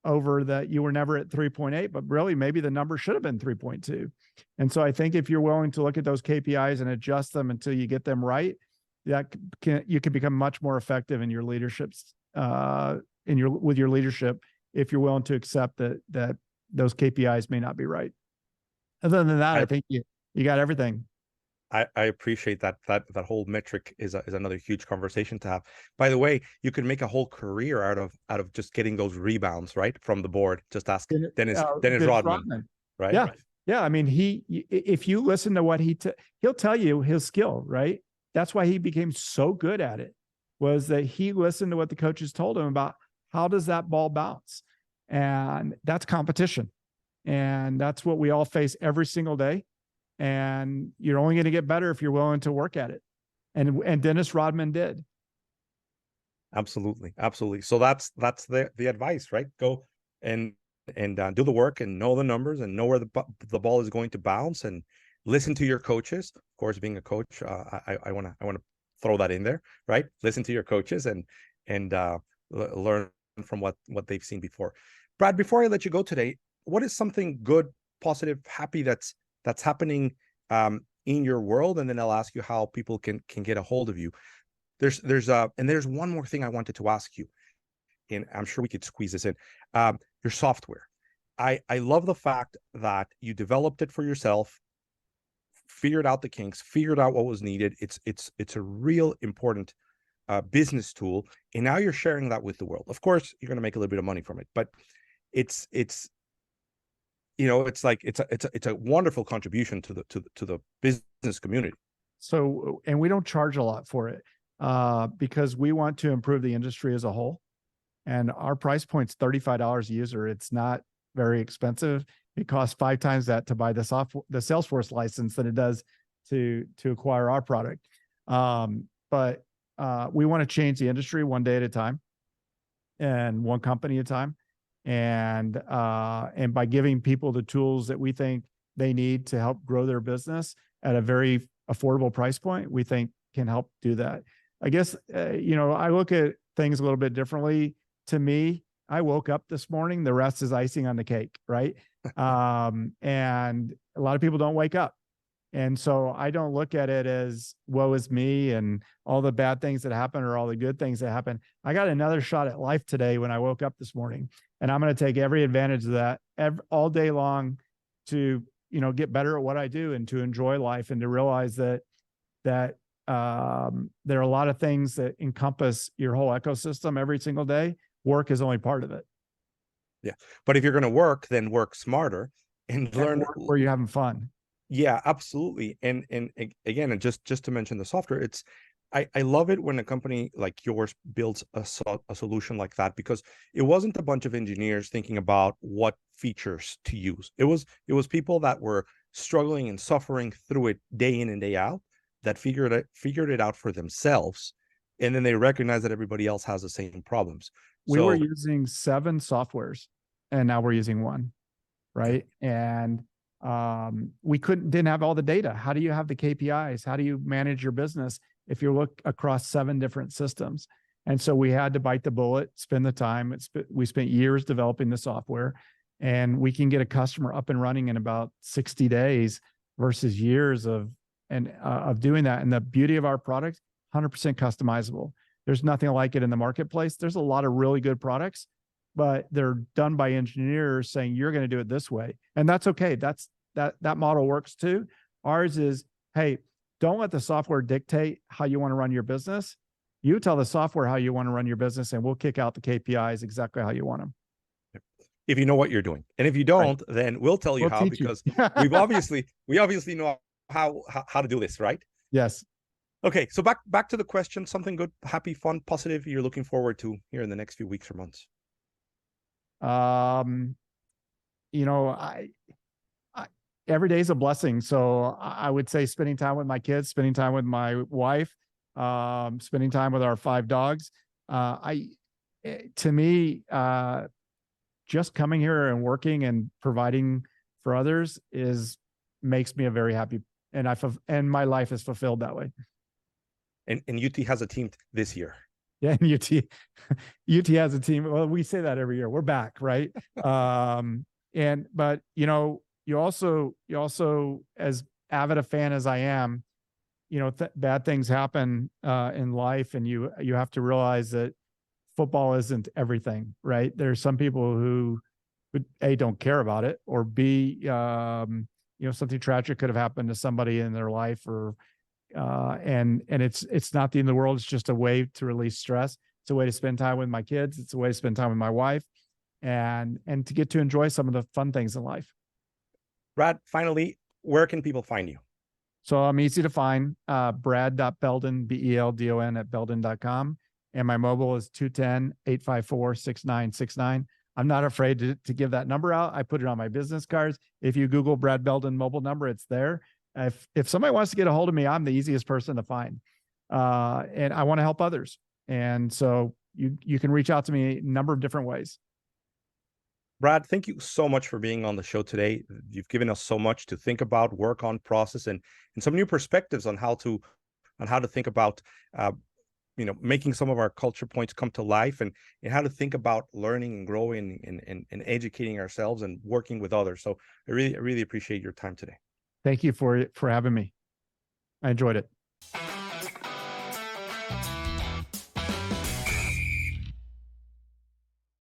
over that you were never at 3.8, but really maybe the number should have been 3.2. And so I think if you're willing to look at those KPIs and adjust them until you get them right, you can become much more effective in your leaderships, with your leadership, if you're willing to accept that those KPIs may not be right. Other than that, I think you got everything. I appreciate that whole metric is another huge conversation to have. By the way, you could make a whole career out of just getting those rebounds, right, from the board. Just ask Dennis Rodman, right? Yeah, yeah. I mean, if you listen to what he'll tell you his skill, right? That's why he became so good at it, was that he listened to what the coaches told him about how does that ball bounce, and that's competition, and that's what we all face every single day. And you're only going to get better if you're willing to work at it. And Dennis Rodman did. Absolutely. So that's the advice, right? Go and do the work and know the numbers and know where the ball is going to bounce, and listen to your coaches. Of course, being a coach, I want to throw that in there, right? Listen to your coaches and learn from what they've seen before. Brad, before I let you go today, what is something good, positive, happy that's happening in your world? And then I'll ask you how people can get a hold of you. There's one more thing I wanted to ask you, and I'm sure we could squeeze this in. Your software. I love the fact that you developed it for yourself, figured out the kinks, figured out what was needed. It's a real important business tool, and now you're sharing that with the world. Of course, you're going to make a little bit of money from it, but it's a wonderful contribution to the business community. So, and we don't charge a lot for it because we want to improve the industry as a whole. And our price point's $35 a user. It's not very expensive. It costs 5 times that to buy the Salesforce license than it does to acquire our product. But we want to change the industry one day at a time and one company at a time. And by giving people the tools that we think they need to help grow their business at a very affordable price point, we think can help do that. I guess, I look at things a little bit differently. To me, I woke up this morning, the rest is icing on the cake, right? And a lot of people don't wake up. And so I don't look at it as woe is me and all the bad things that happen or all the good things that happen. I got another shot at life today when I woke up this morning, and I'm going to take every advantage of that all day long to, get better at what I do and to enjoy life, and to realize that there are a lot of things that encompass your whole ecosystem every single day. Work is only part of it. Yeah. But if you're going to work, then work smarter and learn where you're having fun. Yeah, absolutely. And again, and just to mention the software, I love it when a company like yours builds a solution like that, because it wasn't a bunch of engineers thinking about what features to use. It was people that were struggling and suffering through it day in and day out that figured it out for themselves, and then they recognized that everybody else has the same problems. We were using 7 softwares, and now we're using 1, right? And we didn't have all the data. How do you have the KPIs? How do you manage your business if you look across 7 different systems? And so we had to bite the bullet, spend the time. We spent years developing the software, and we can get a customer up and running in about 60 days versus years of doing that. And the beauty of our product, 100% customizable. There's nothing like it in the marketplace. There's a lot of really good products, but they're done by engineers saying, you're going to do it this way. And that's okay. That model works too. Ours is, hey, don't let the software dictate how you want to run your business. You tell the software how you want to run your business, and we'll kick out the KPIs exactly how you want them. If you know what you're doing. And if you don't, then we'll tell you how, because we obviously know how to do this, right? Yes. Okay, so back to the question, something good, happy, fun, positive you're looking forward to here in the next few weeks or months. every day is a blessing. So I would say spending time with my kids, spending time with my wife, spending time with our 5 dogs. To me, just coming here and working and providing for others makes me a very happy, and my life is fulfilled that way. And UT has a team this year. Yeah, and UT has a team. Well, we say that every year. We're back, right? But you also, as avid a fan as I am, bad things happen in life, and you have to realize that football isn't everything, right? There's some people who A, don't care about it, or B, something tragic could have happened to somebody in their life, or and it's not the end of the world. It's just a way to release stress. It's a way to spend time with my kids. It's a way to spend time with my wife, and to get to enjoy some of the fun things in life. Brad, finally, where can people find you? So I'm easy to find, Brad.Beldon, Beldon at Beldon.com. And my mobile is 210-854-6969. I'm not afraid to give that number out. I put it on my business cards. If you Google Brad Beldon mobile number, it's there. If somebody wants to get a hold of me, I'm the easiest person to find. And I want to help others. And so you can reach out to me a number of different ways. Brad, thank you so much for being on the show today. You've given us so much to think about, work on, process, and some new perspectives on how to think about making some of our culture points come to life, and how to think about learning and growing and educating ourselves and working with others. So I really appreciate your time today. Thank you for having me. I enjoyed it.